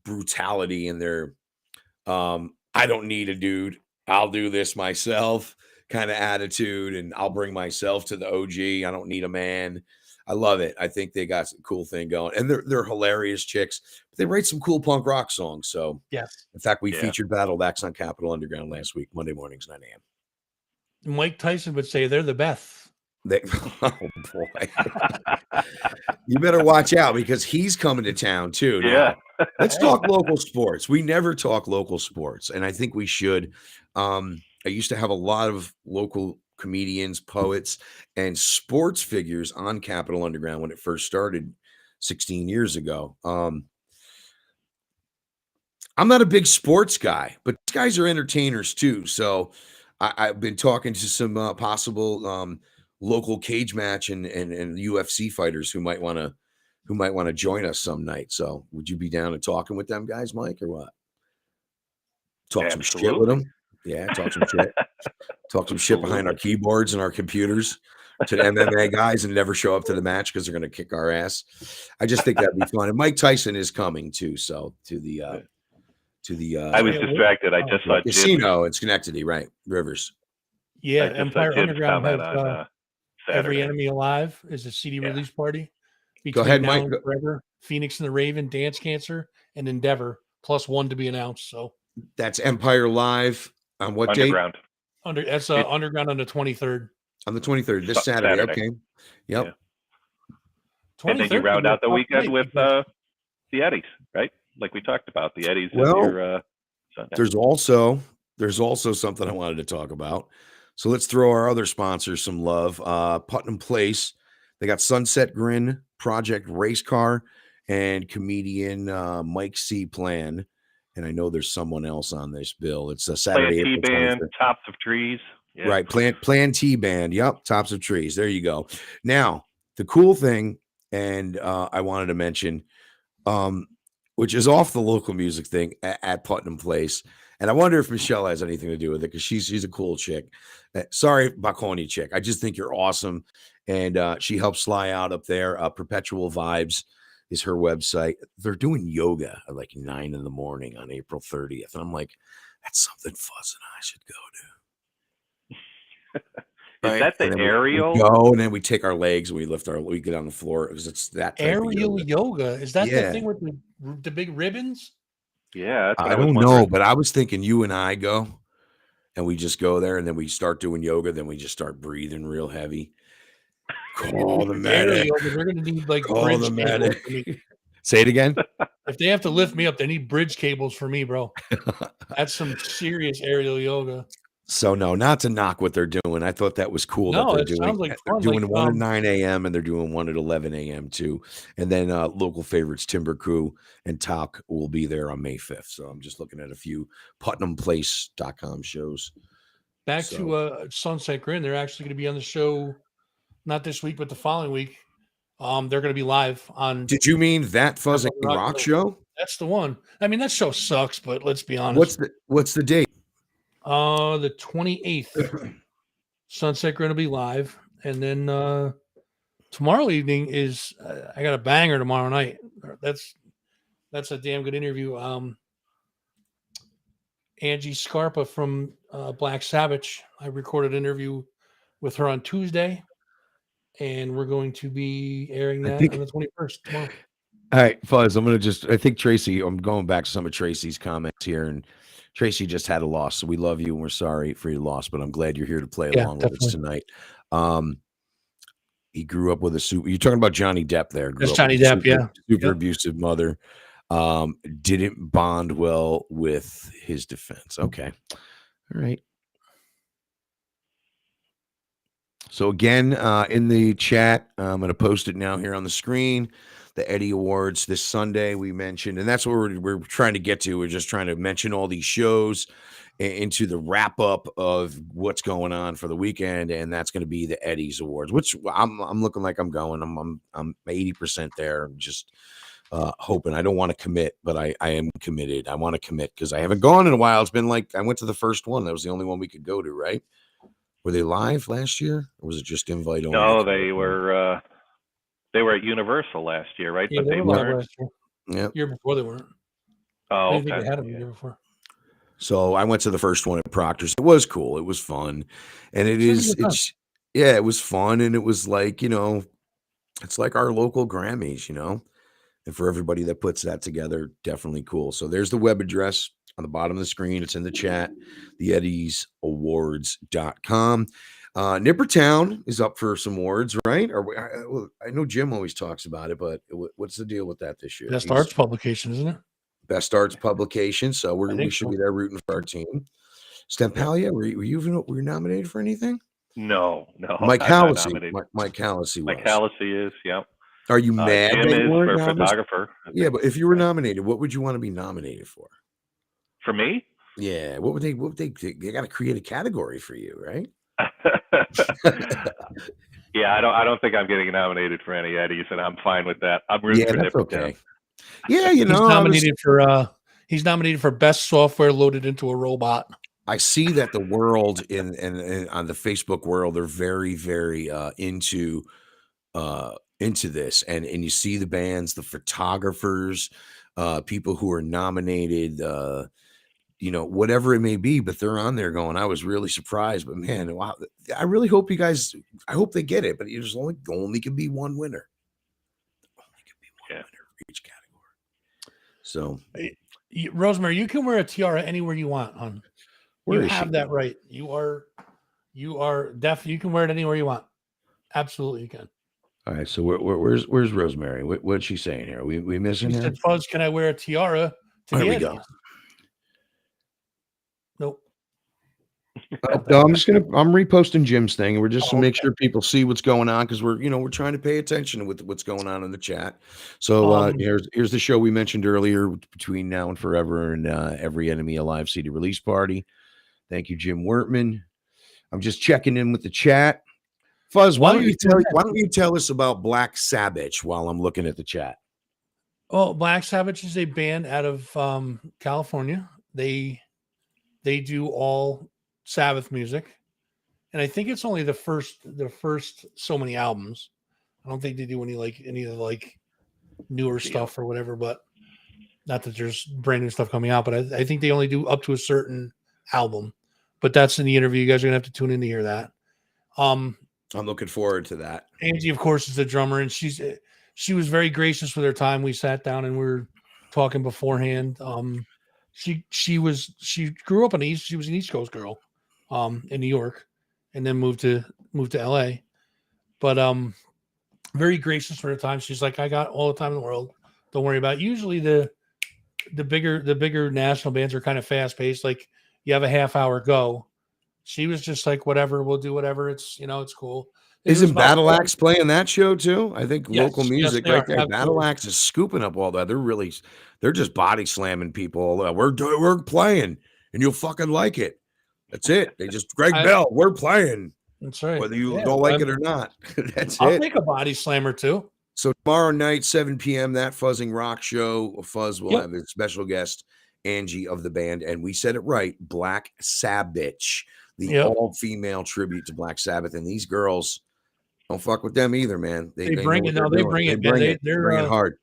brutality and their I don't need a dude. I'll do this myself kind of attitude, and I'll bring myself to the OG. I don't need a man. I love it. I think they got some cool thing going, and they're hilarious chicks. They write some cool punk rock songs. So yes, in fact, we featured Battle Axe on Capitol Underground last week, Monday mornings, 9 a.m. Mike Tyson would say they're the best. Oh boy, you better watch out because he's coming to town too. Now. Yeah, let's talk local sports. We never talk local sports, and I think we should. I used to have a lot of local comedians, poets, and sports figures on Capitol Underground when it first started 16 years ago. I'm not a big sports guy, but these guys are entertainers too. So I've been talking to some possible local cage match and UFC fighters who might want to join us some night. So would you be down to talking with them guys, Mike, or what? Talk some shit with them. Yeah, talk some shit. Talk some shit behind our keyboards and our computers to the MMA guys and never show up to the match because they're going to kick our ass. I just think that'd be fun. And Mike Tyson is coming too. So to the I was distracted. I just saw casino in Schenectady, right? Rivers. Yeah, Empire Underground has Every Enemy Alive is a CD release party. Go ahead, Mike. Forever, Phoenix and the Raven, Dance Cancer, and Endeavor, plus one to be announced. So that's Empire Live on what Underground. date? That's Underground on the 23rd. On the 23rd, this Saturday. Okay. Yep. Yeah. And then you round out the weekend with the Eddies, right? Like we talked about the Eddies. Well, there's also something I wanted to talk about. So let's throw our other sponsors some love. Putnam Place, they got Sunset Grin, Project Race Car, and comedian Mike C. Plan. And I know there's someone else on this bill. It's a Saturday. Plan T Band, Tops of Trees. Yeah. Right. Plan T Band. Yep. Tops of Trees. There you go. Now, the cool thing, and I wanted to mention, which is off the local music thing at Putnam Place. And I wonder if Michelle has anything to do with it because she's a cool chick. Sorry, Bacconi chick. I just think you're awesome. And she helps Sly out up there. Perpetual Vibes is her website. They're doing yoga at like 9 a.m. on April 30th. And I'm like, that's something Fuzz and I should go do. Is that the aerial? We go and then we take our legs and we get on the floor because it's that aerial yoga. Is that the thing with the big ribbons? Yeah, I don't know, but I was thinking you and I go and we just go there and then we start doing yoga. Then we just start breathing real heavy. Call the medic. They're going to need like call the medic. Say it again. If they have to lift me up, they need bridge cables for me, bro. That's some serious aerial yoga. So no, not to knock what they're doing. I thought that was cool. No, that they're sounds like fun. They're doing one at 9 a.m. and they're doing one at 11 a.m. too. And then local favorites Timber Crew and Talk will be there on May 5th. So I'm just looking at a few PutnamPlace.com shows. Back to Sunset Grin. They're actually going to be on the show, not this week, but the following week. They're going to be live on. Did you mean that Fuzz and Rock show? That's the one. I mean, that show sucks, but let's be honest. What's the date? The 28th. Sunset Grin will be live, and then tomorrow evening is I got a banger tomorrow night. That's a damn good interview. Angie Scarpa from Black Savage. I recorded an interview with her on Tuesday, and we're going to be airing that on the 21st tomorrow. All right, Fuzz, I think Tracy, I'm going back to some of Tracy's comments here, and Tracy just had a loss, so we love you and we're sorry for your loss, but I'm glad you're here to play along with us tonight. He grew up with you're talking about Johnny Depp there. That's Johnny Depp, super abusive mother. Didn't bond well with his defense. Okay. All right. So again, in the chat, I'm going to post it now here on the screen. The Eddie Awards this Sunday we mentioned, and that's what we're trying to get to. We're just trying to mention all these shows into the wrap up of what's going on for the weekend, and that's going to be the Eddie's Awards, which I'm looking like I'm going. I'm 80% there. I'm just hoping. I don't want to commit, but I am committed. I want to commit because I haven't gone in a while. It's been like I went to the first one. That was the only one we could go to, right? Were they live last year, or was it just invite only? No, they were at Universal last year, right? Yeah, but they were live last year. Yeah, year before they weren't. Oh, I didn't think they had them the year before. So I went to the first one at Proctor's. It was cool. It was fun, and it was fun, and it was like, it's like our local Grammys, and for everybody that puts that together, definitely cool. So there's the web address on the bottom of the screen. It's in the chat, theeddiesawards.com. Nippertown is up for some awards, right? I know Jim always talks about it, but what's the deal with that this year? Best arts publication, isn't it? Best arts publication. So we should be there rooting for our team. Stempalia, were you nominated for anything? No. Mike Hallisey. Mike Hallisey was. Mike Hallisey is, yep. Are you mad Jim that you weren't for photographer? Yeah, but if you were nominated, what would you want to be nominated for? For me? Yeah, what would they got to create a category for you, right? Yeah, I don't think I'm getting nominated for any Eddies, and I'm fine with that. I'm rooting for Nippertown. Okay. Yeah, he's nominated for best software loaded into a robot. I see that the world in on the Facebook world, they're very, very into this, and you see the bands, the photographers, people who are nominated, whatever it may be, but they're on there going, I was really surprised, but man, wow, I really hope you guys, I hope they get it, but there's only can be one winner. Only can be one winner for each category. So, Rosemary, you can wear a tiara anywhere you want, hon. You have that right. You are definitely, you can wear it anywhere you want. Absolutely, you can. All right. So where's Rosemary? What's she saying here? We missing her? She said, Fuzz, can I wear a tiara? There we go. Nope. No, I'm reposting Jim's thing, and we're just to make sure people see what's going on, because we're trying to pay attention with what's going on in the chat. So here's the show we mentioned earlier, Between Now and Forever, and Every Enemy Alive CD release party. Thank you, Jim Wertman. I'm just checking in with the chat. Fuzz, why don't you tell us about Black Sabbath while I'm looking at the chat? Oh, Black Sabbath is a band out of California. They do all Sabbath music, and I think it's only the first so many albums. I don't think they do any of the newer stuff or whatever, but not that there's brand new stuff coming out, but I think they only do up to a certain album. But that's in the interview. You guys are gonna have to tune in to hear that. I'm looking forward to that. Angie, of course, is the drummer, and she was very gracious with her time. We sat down and we were talking beforehand. She grew up she was an East Coast girl, in New York, and then moved to LA. But very gracious for her time. She's like, I got all the time in the world. Don't worry about it. Usually the bigger national bands are kind of fast paced. Like, you have a half hour go. She was just like, whatever, we'll do whatever. It's it's cool. Isn't Battle Axe playing that show too? I think local music right there. Absolutely. Battle Axe is scooping up all that. They're just body slamming people. We're playing, and you'll fucking like it. That's it. They just Greg Bell. We're playing. That's right. Whether you don't like it or not. I'll take a body slammer too. So tomorrow night, 7 p.m., that Fuzzing Rock show. Fuzz will have a special guest, Angie of the band, and we said it right, Black Sabbath, the all-female tribute to Black Sabbath. And these girls, don't fuck with them either, man. They bring it. They bring it hard.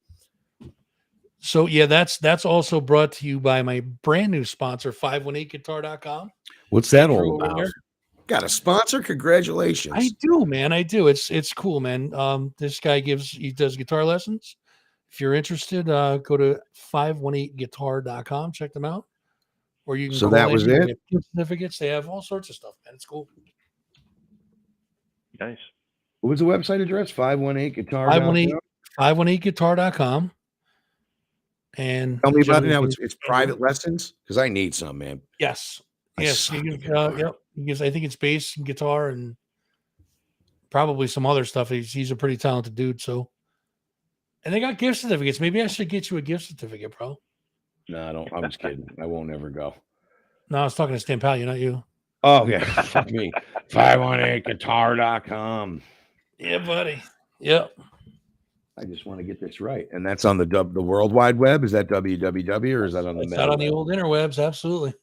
So that's also brought to you by my brand new sponsor, 518guitar.com. What's that all about? Got a sponsor? Congratulations. I do, man. I do. It's cool, man. This guy does guitar lessons. If you're interested, go to 518guitar.com. Check them out. Or you can so that was it. Gift certificates. They have all sorts of stuff, man. It's cool. Nice. What was the website address? 518guitar.com. 518guitar.com. And tell me about it now. It's private lessons, because I need some, man. Yes. Yes. I think it's bass and guitar and probably some other stuff. He's a pretty talented dude. So, and they got gift certificates. Maybe I should get you a gift certificate, bro. No, I don't. I'm just kidding. I won't ever go. No, I was talking to Stampalio, not you. Oh, yeah. Fuck me. 518guitar.com. Yeah, buddy. Yep. I just want to get this right. And that's on the World Wide Web. Is that www or is that on the It's out on the old interwebs? Absolutely.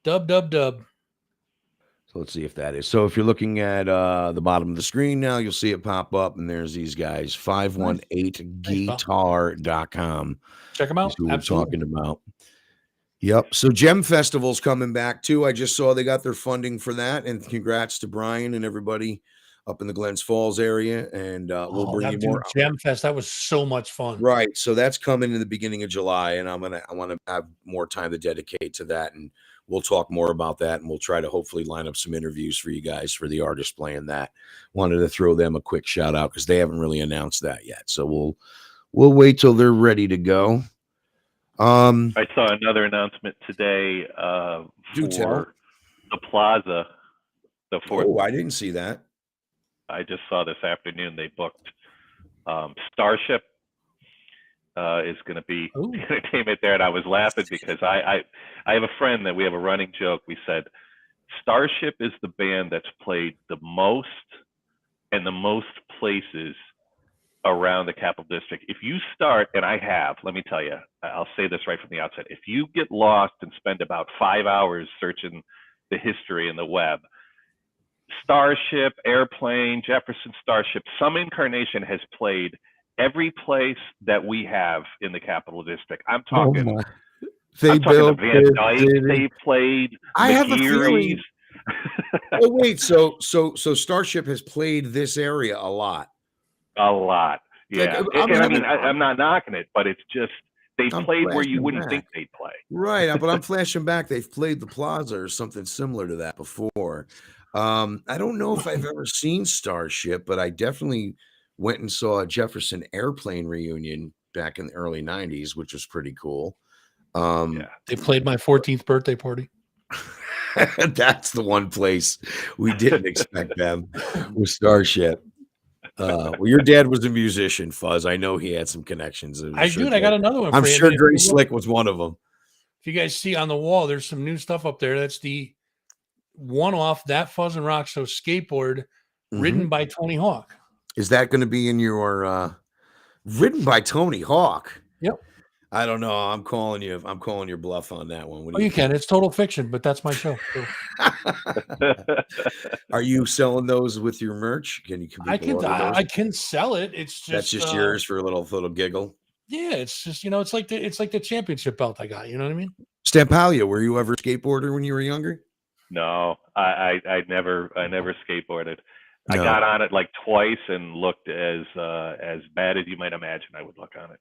Dub. So let's see if that is. So if you're looking at the bottom of the screen now, you'll see it pop up, and there's these guys, 518guitar.com. Check them out. That's who we're talking about. Yep. So Gem Festival's coming back too. I just saw they got their funding for that, and congrats to Brian and everybody up in the Glens Falls area. And we'll bring you more. Gem Fest, that was so much fun. Right. So that's coming in the beginning of July, and I want to have more time to dedicate to that, and we'll talk more about that, and we'll try to hopefully line up some interviews for you guys for the artists playing that. Wanted to throw them a quick shout out because they haven't really announced that yet. So we'll wait till they're ready to go. I saw another announcement today for the Plaza. The fourth. Oh, I didn't see that. I just saw this afternoon they booked Starship is going to be the entertainment there, and I was laughing because I have a friend that we have a running joke. We said Starship is the band that's played the most and the most places around the Capital District. If you start, and I have, let me tell you, I'll say this right from the outset. If you get lost and spend about 5 hours searching the history in the web, Starship, Airplane, Jefferson Starship, some incarnation has played every place that we have in the Capital District. I'm talking. They played. I have a feeling. Oh wait, so Starship has played this area a lot. A lot, yeah. Like, I'm not knocking it, but it's just they played where you wouldn't think they'd play. Right, but I'm flashing back. They've played the Plaza or something similar to that before. I don't know if I've ever seen Starship, but I definitely went and saw a Jefferson Airplane reunion back in the early 90s, which was pretty cool. They played my 14th birthday party. That's the one place we didn't expect them with Starship. Well, your dad was a musician, Fuzz. I know he had some connections. I got another one. I'm sure Dre Slick was one of them. If you guys see on the wall, there's some new stuff up there. That's the one-off That Fuzz and Rock Show skateboard ridden by Tony Hawk. Is that going to be in your ridden by Tony Hawk? Yep. I don't know. I'm calling your bluff on that one. You can. It's total fiction, but that's my show. Are you selling those with your merch? I can sell it. It's just that's just yours for a little giggle. Yeah, it's just it's like the championship belt I got. You know what I mean? Stampalio, were you ever a skateboarder when you were younger? No, I never skateboarded. No. I got on it like twice and looked as bad as you might imagine I would look on it.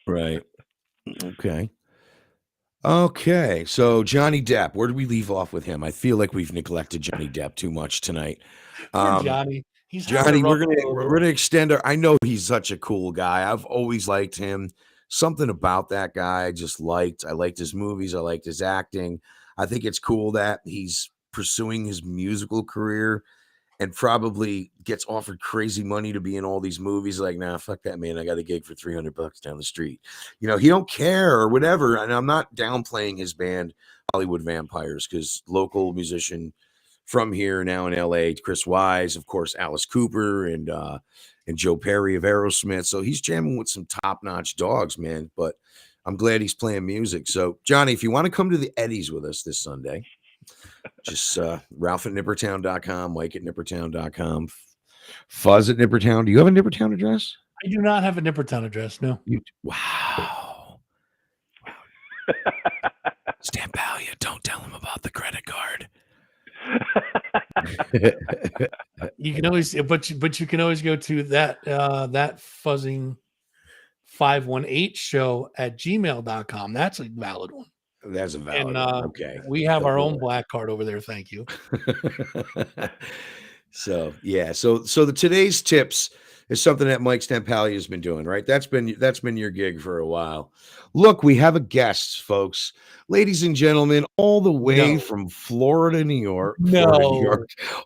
Right. Okay. So Johnny Depp, where do we leave off with him? I feel like we've neglected Johnny Depp too much tonight. Johnny, we're gonna extend our. I know he's such a cool guy. I've always liked him. Something about that guy I just liked. I liked his movies. I liked his acting. I think it's cool that he's pursuing his musical career and probably gets offered crazy money to be in all these movies. Like, nah, fuck that, man. I got a gig for $300 down the street. He don't care or whatever. And I'm not downplaying his band, Hollywood Vampires, because local musician from here now in LA, Chris Wise, of course, Alice Cooper and Joe Perry of Aerosmith. So he's jamming with some top-notch dogs, man. But I'm glad he's playing music. So, Johnny, if you want to come to the Eddies with us this Sunday, just Ralph at Nippertown.com, Mike at Nippertown.com, Fuzz at Nippertown. Do you have a Nippertown address? I do not have a Nippertown address, no. Wow. Stampalio, don't tell him about the credit card. You can always, but you can always go to that fuzzing 518 show at gmail.com. That's a valid one. That's a valid one. Okay. We have our own black card over there. Thank you. So yeah. So today's tips is something that Mike Stampalio has been doing, right? That's been your gig for a while. Look, we have a guest, folks. Ladies and gentlemen, all the way from Florida, New York.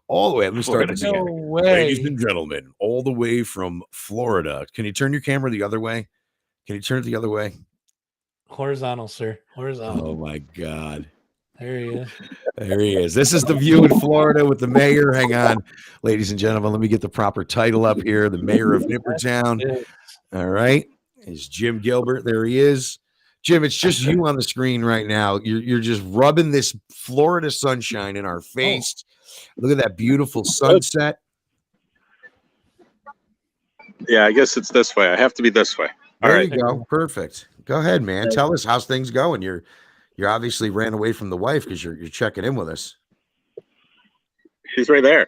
All the way. Let me start this again. Ladies and gentlemen, all the way from Florida. Can you turn your camera the other way? Can you turn it the other way? Horizontal, sir. Horizontal. Oh my God. There he is. There he is. This is the view in Florida with the mayor. Hang on, ladies and gentlemen. Let me get the proper title up here. The mayor of Nippertown. All right. Is Jim Gilbert. There he is. Jim, it's just you on the screen right now. You're just rubbing this Florida sunshine in our face. Look at that beautiful sunset. Yeah, I guess it's this way. I have to be this way. All there right. you go. Perfect. Go ahead, man. Tell us how's things going. You're obviously ran away from the wife because you're checking in with us. She's right there.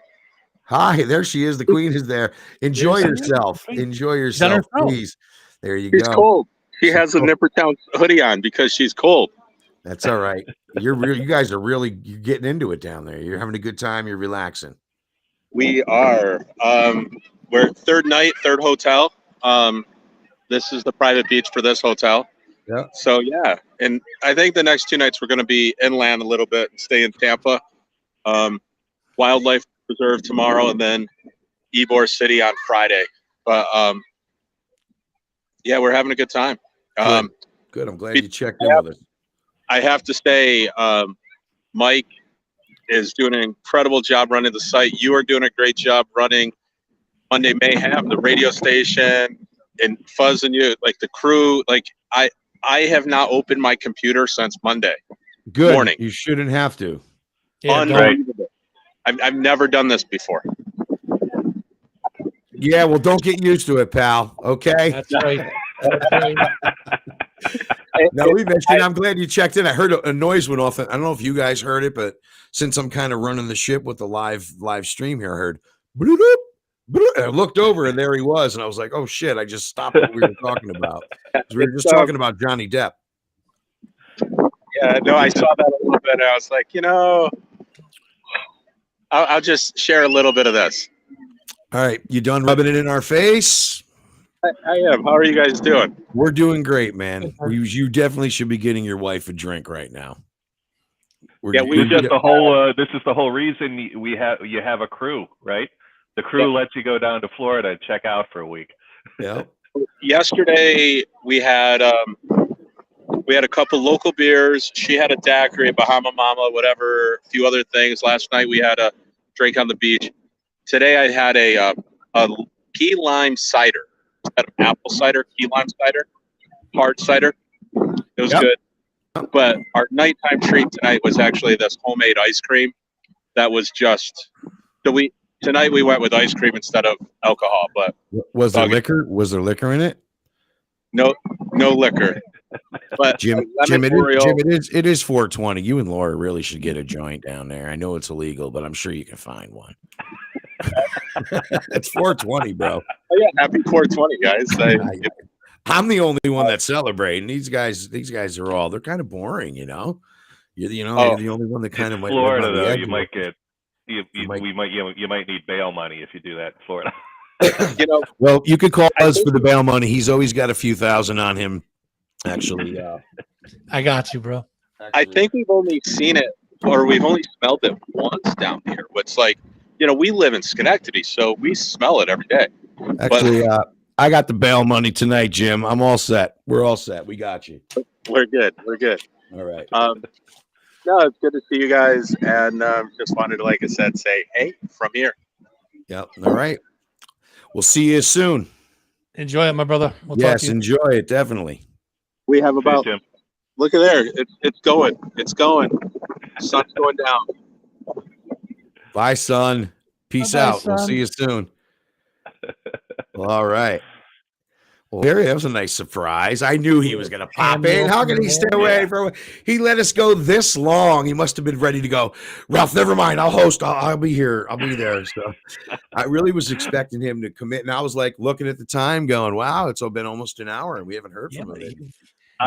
Hi, there she is. The queen is there. Enjoy yourself. Enjoy yourself, please. There you go. She's cold. She has a Nippertown hoodie on because she's cold. That's all right. You guys are you're getting into it down there. You're having a good time. You're relaxing. We are. We're third night, third hotel. This is the private beach for this hotel. Yeah. So yeah, and I think the next 2 nights we're going to be inland a little bit and stay in Tampa, Wildlife Preserve tomorrow, and then Ybor City on Friday. But yeah, we're having a good time. Good. I'm glad you checked in with us. I have to say, Mike is doing an incredible job running the site. You are doing a great job running Monday Mayhem, the radio station, and Fuzz and you, like the crew. Like I have not opened my computer since Monday morning. You shouldn't have to. Yeah, Unbelievable. I've never done this before. Yeah, well, don't get used to it, pal. Okay. That's right. That's right. No, we mentioned. I'm glad you checked in. I heard a noise went off. I don't know if you guys heard it, but since I'm kind of running the ship with the live stream here, I heard. Bloop, bloop, and I looked over and there he was, and I was like, "Oh shit!" I just stopped what we were talking about. We were just talking about Johnny Depp. Yeah, no, I saw that a little bit. And I was like, I'll just share a little bit of this. All right, you done rubbing it in our face? I am. How are you guys doing? We're doing great, man. You definitely should be getting your wife a drink right now. This is the whole reason you have a crew, right? The crew lets you go down to Florida and check out for a week. Yeah. Yesterday we had a couple local beers. She had a daiquiri, Bahama Mama, whatever, a few other things. Last night we had a drink on the beach. Today I had a key lime cider. Instead of apple cider, key lime cider, hard cider. It was good. But our nighttime treat tonight was actually this homemade ice cream. That was just tonight we went with ice cream instead of alcohol. But was there liquor? Was there liquor in it? No liquor. But Jim, it is 420. You and Laura really should get a joint down there. I know it's illegal, but I'm sure you can find one. It's 420, bro. Oh yeah, happy 420, guys. I'm the only one that's celebrating. These guys are they're kind of boring, You're the only one that kind of might. Florida, though, you might get you might need bail money if you do that in Florida. Well, you could call us for the bail money. He's always got a few thousand on him. Actually, I got you, bro. I think we've only seen it, or we've only smelled it once down here. What's like, we live in Schenectady, so we smell it every day. Actually, I got the bail money tonight, Jim. I'm all set. We're all set. We got you. We're good. All right. No, it's good to see you guys, and just wanted to, like I said, say hey from here. Yep. All right. We'll see you soon. Enjoy it, my brother. We'll talk to you. Enjoy it. Definitely. We have about. Look at there. It's going. It's going. Sun's going down. Bye, son. Peace out. Son. We'll see you soon. All right. Well, that was a nice surprise. I knew he was going to pop in. How can he stay away from? He let us go this long. He must have been ready to go. Ralph, never mind. I'll host. I'll be here. I'll be there. So I really was expecting him to commit. And I was like looking at the time going, wow, it's been almost an hour and we haven't heard from him.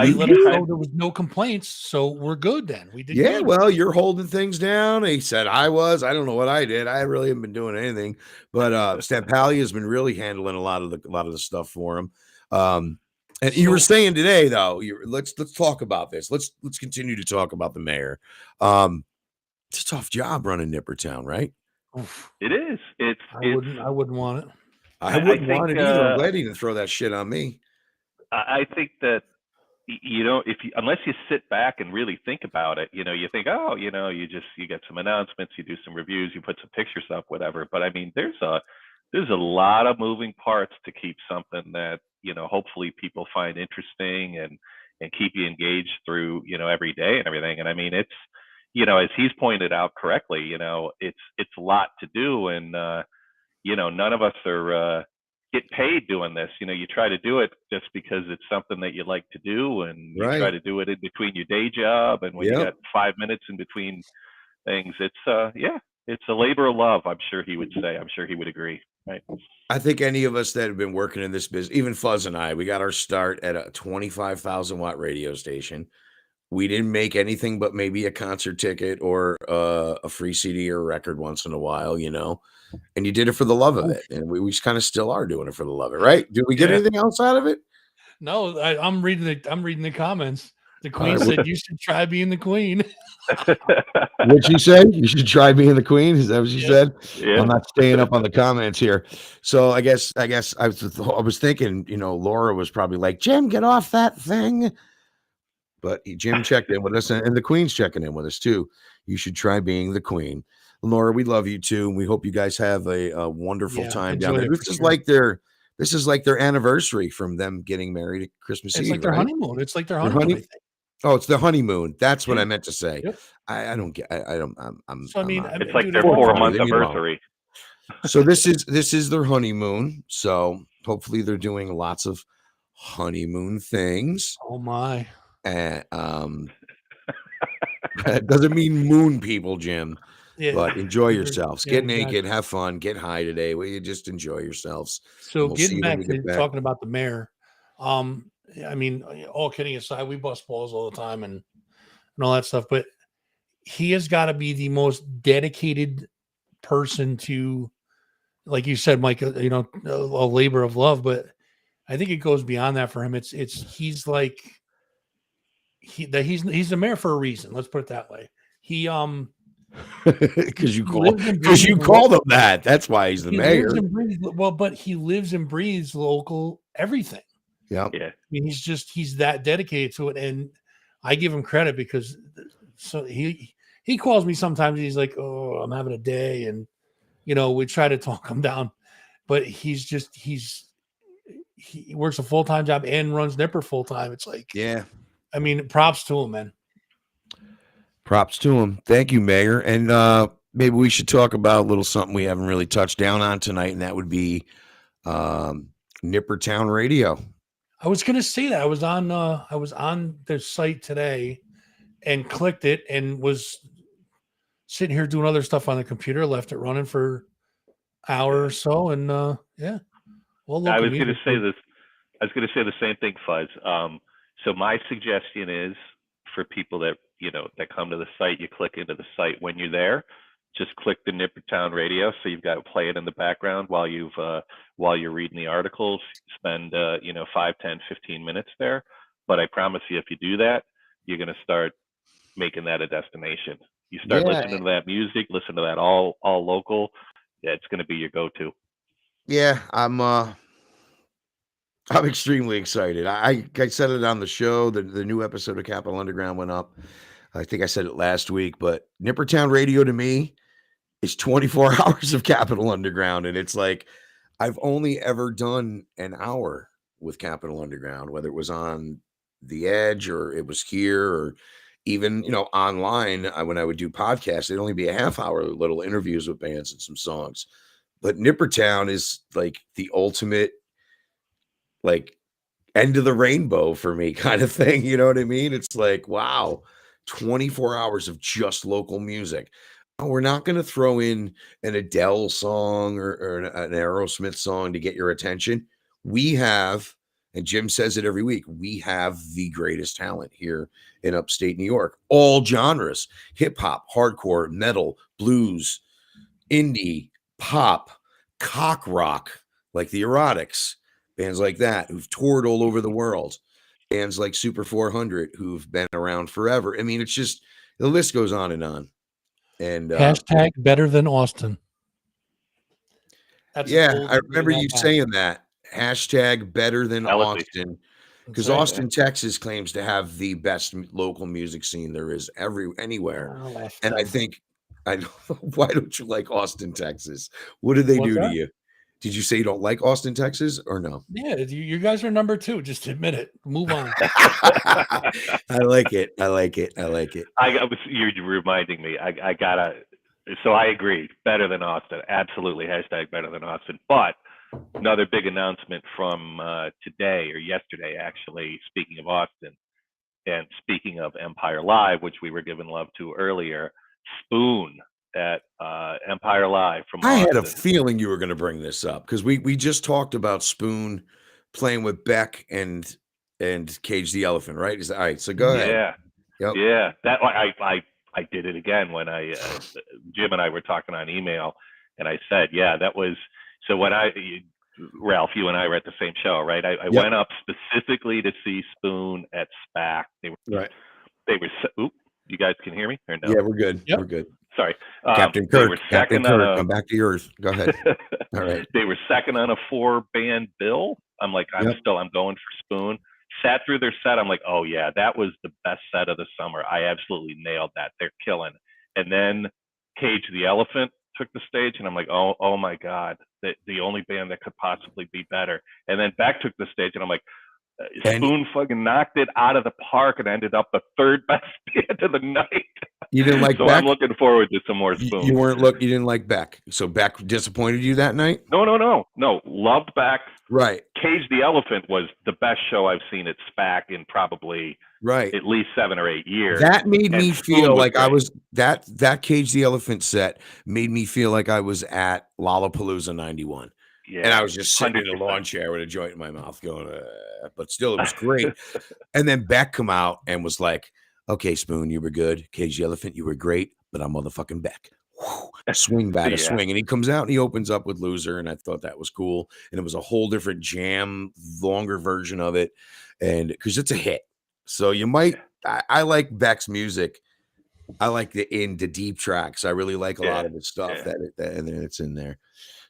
We let us know there was no complaints, so we're good then. We did. Yeah, well, you're holding things down. He said I don't know what I did. I really haven't been doing anything. But Stampali has been really handling a lot of the stuff for him. And you were saying today, though, let's talk about this. Let's continue to talk about the mayor. It's a tough job running Nippertown, right? It is. I wouldn't want it. I wouldn't want it either. I'm glad he didn't throw that shit on me. I think that unless you sit back and really think about it, you think, oh, you get some announcements, you do some reviews, you put some pictures up, whatever. But I mean, there's a lot of moving parts to keep something that, hopefully people find interesting and keep you engaged through, every day and everything. And I mean, it's, as he's pointed out correctly, it's a lot to do. And, none of us are, get paid doing this. You try to do it just because it's something that you like to do, and you try to do it in between your day job, and when you got 5 minutes in between things, it's a labor of love. I'm sure he would say. I'm sure he would agree. Right. I think any of us that have been working in this business, even Fuzz and I, we got our start at a 25,000 watt radio station. We didn't make anything but maybe a concert ticket or a free CD or a record once in a while, and you did it for the love of it. And we kind of still are doing it for the love of it, right? Did we get anything else out of it? No, I'm reading the comments. The queen said you should try being the queen. What'd she say? You should try being the queen? Is that what she said? Yeah. I'm not staying up on the comments here. So I guess I was thinking, Laura was probably like, Jim, get off that thing. But Jim checked in with us, and the queen's checking in with us too. You should try being the queen. Laura, we love you too, and we hope you guys have a wonderful time down there. This is like their anniversary from them getting married at Christmas Eve. It's like their honeymoon. It's like their honeymoon. Oh, it's the honeymoon. That's what I meant to say. Yep. I don't get. It's like their 4-month anniversary. So this is their honeymoon. So hopefully they're doing lots of honeymoon things. Oh my. And it doesn't mean moon people, Jim. Yeah. But enjoy yourselves. Get naked, have fun, get high today. Will you just enjoy yourselves? So getting back to talking about the mayor, I mean, all kidding aside, we bust balls all the time and all that stuff, but he has got to be the most dedicated person to, like you said, Mike, a labor of love. But I think it goes beyond that for him. He's like he's the mayor for a reason. Let's put it that way. He because you called him that. That's why he's the mayor. But he lives and breathes local everything. Yeah. I mean, he's that dedicated to it, and I give him credit because he calls me sometimes. He's like, "Oh, I'm having a day," and we try to talk him down, but he works a full-time job and runs Nipper full-time. It's like, I mean, props to him, man. Props to him. Thank you, Mayor. And maybe we should talk about a little something we haven't really touched down on tonight, and that would be Nippertown Radio. I was going to say that I was on their site today and clicked it and was sitting here doing other stuff on the computer, left it running for an hour or so. And well, I was going to say this. I was going to say the same thing, Fuzz. So my suggestion is for people that, that come to the site, you click into the site when you're there, just click the Nippertown Radio. So you've got to play it in the background while you're reading the articles, spend, 5, 10, 15 minutes there. But I promise you, if you do that, you're going to start making that a destination. You start listening to that music, listen to that all local. Yeah, it's going to be your go-to. Yeah, I'm extremely excited. I said it on the show. The new episode of Capital Underground went up. I think I said it last week, but Nippertown Radio to me is 24 hours of Capital Underground. And it's like, I've only ever done an hour with Capital Underground, whether it was on the Edge or it was here or even, online. When I would do podcasts, it'd only be a half hour, little interviews with bands and some songs. But Nippertown is like the ultimate, like, end of the rainbow for me kind of thing. You know what I mean? It's like, wow, 24 hours of just local music. We're not going to throw in an Adele song or an Aerosmith song to get your attention. We have, and Jim says it every week, we have the greatest talent here in upstate New York. All genres, hip hop, hardcore, metal, blues, indie, pop, cock rock, like the Erotics, bands like that who've toured all over the world. Bands like Super 400 who've been around forever. I mean, it's just, the list goes on and on. And hashtag better than Austin. I remember you saying that. Hashtag better than Austin. because Austin, Texas claims to have the best local music scene there is anywhere. And I think, why don't you like Austin, Texas? What did they do to you? Did you say you don't like Austin, Texas, or no? Yeah, you guys are number 2. Just admit it. Move on. I like it. You're reminding me. I gotta. So I agree. Better than Austin. Absolutely. # better than Austin. But another big announcement from today or yesterday, actually. Speaking of Austin, and speaking of Empire Live, which we were giving love to earlier, Spoon at Empire Live from Austin. I had a feeling you were going to bring this up because we just talked about Spoon playing with Beck and Cage the Elephant, right? All right, so go ahead. Yeah. That I did it again when Jim and I were talking on email, and I said, that was so when Ralph, you and I were at the same show, right? I went up specifically to see Spoon at SPAC. They were. Oop, you guys can hear me or no? Yeah, we're good. Yep. We're good. Sorry, Captain Kirk. Come back to yours. Go ahead. All right. They were second on a 4-band bill. I'm like, I'm going for Spoon. Sat through their set. I'm like, oh yeah, that was the best set of the summer. I absolutely nailed that. They're killing. And then Cage the Elephant took the stage, and I'm like, oh my God, the only band that could possibly be better. And then Beck took the stage, and I'm like, Spoon fucking knocked it out of the park and ended up the 3rd best band of the night. You didn't like so Beck? I'm looking forward to some more Spoon. You didn't like Beck. So Beck disappointed you that night? No. Loved Beck. Right. Cage the Elephant was the best show I've seen at SPAC in probably at least 7 or 8 years. That made me feel like I was that Cage the Elephant set made me feel like I was at Lollapalooza 91. Yeah, and I was just sitting 100%. In a lawn chair with a joint in my mouth going, but still it was great. And then Beck come out and was like, okay, Spoon, you were good. Cage the Elephant, you were great, but I'm motherfucking Beck. Swing, batter, swing. And he comes out and he opens up with Loser, and I thought that was cool. And it was a whole different jam, longer version of it, and because it's a hit. So you might, I like Beck's music. I like the deep tracks. I really like a lot of the stuff that it's in there.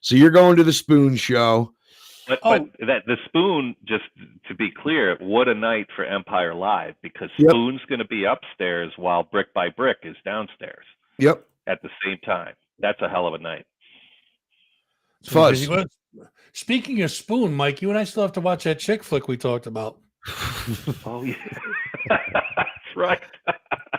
So you're going to the Spoon show. But that the Spoon, just to be clear, what a night for Empire Live, because Spoon's going to be upstairs while Brick by Brick is downstairs. Yep. At the same time. That's a hell of a night. Fuzz. Speaking of Spoon, Mike, you and I still have to watch that chick flick we talked about. Oh, yeah. That's right.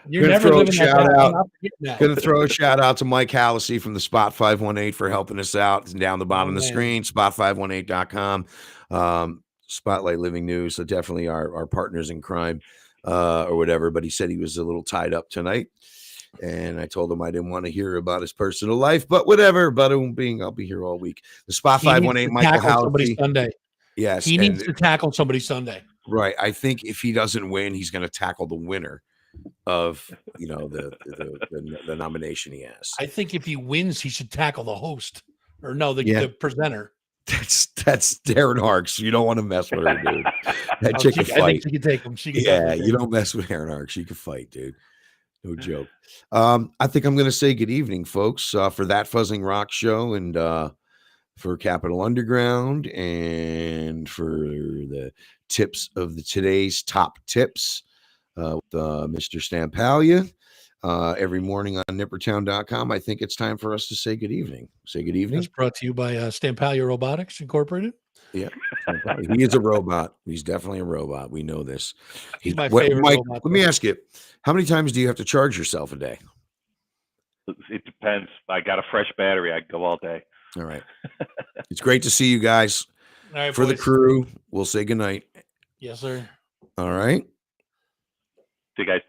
You're never living Gonna throw a shout out to Mike Hallisey from the Spot 518 for helping us out. It's down the bottom of the screen, spot518.com. Spotlight Living News. So definitely our partners in crime or whatever. But he said he was a little tied up tonight. And I told him I didn't want to hear about his personal life, but whatever. But I'll be here all week. The Spot 518, Michael Hallisey. Sunday. Yes. He needs to tackle somebody Sunday. Right. I think if he doesn't win, he's going to tackle the winner of the nomination he has. I think if he wins, he should tackle the host the presenter. That's Darren Harks. You don't want to mess with her, dude. That chick can fight. I think she can take him. You don't mess with Darren Harks. She can fight, dude. No joke. I think I'm going to say good evening, folks, for that Fuzzing Rock show and for Capital Underground and for the tips of today's top tips with Mr. Stampalia every morning on nippertown.com. I think it's time for us to say good evening. Say good evening. That's brought to you by Stampalia Robotics Incorporated. Yeah, he is a robot. He's definitely a robot. We know this. He's my favorite Mike, robot. Let me ask you, how many times do you have to charge yourself a day? It depends. I got a fresh battery. I go all day. All right. It's great to see you guys. All right, for boys. the crew, we'll say goodnight. Yes, sir. All right. See you guys.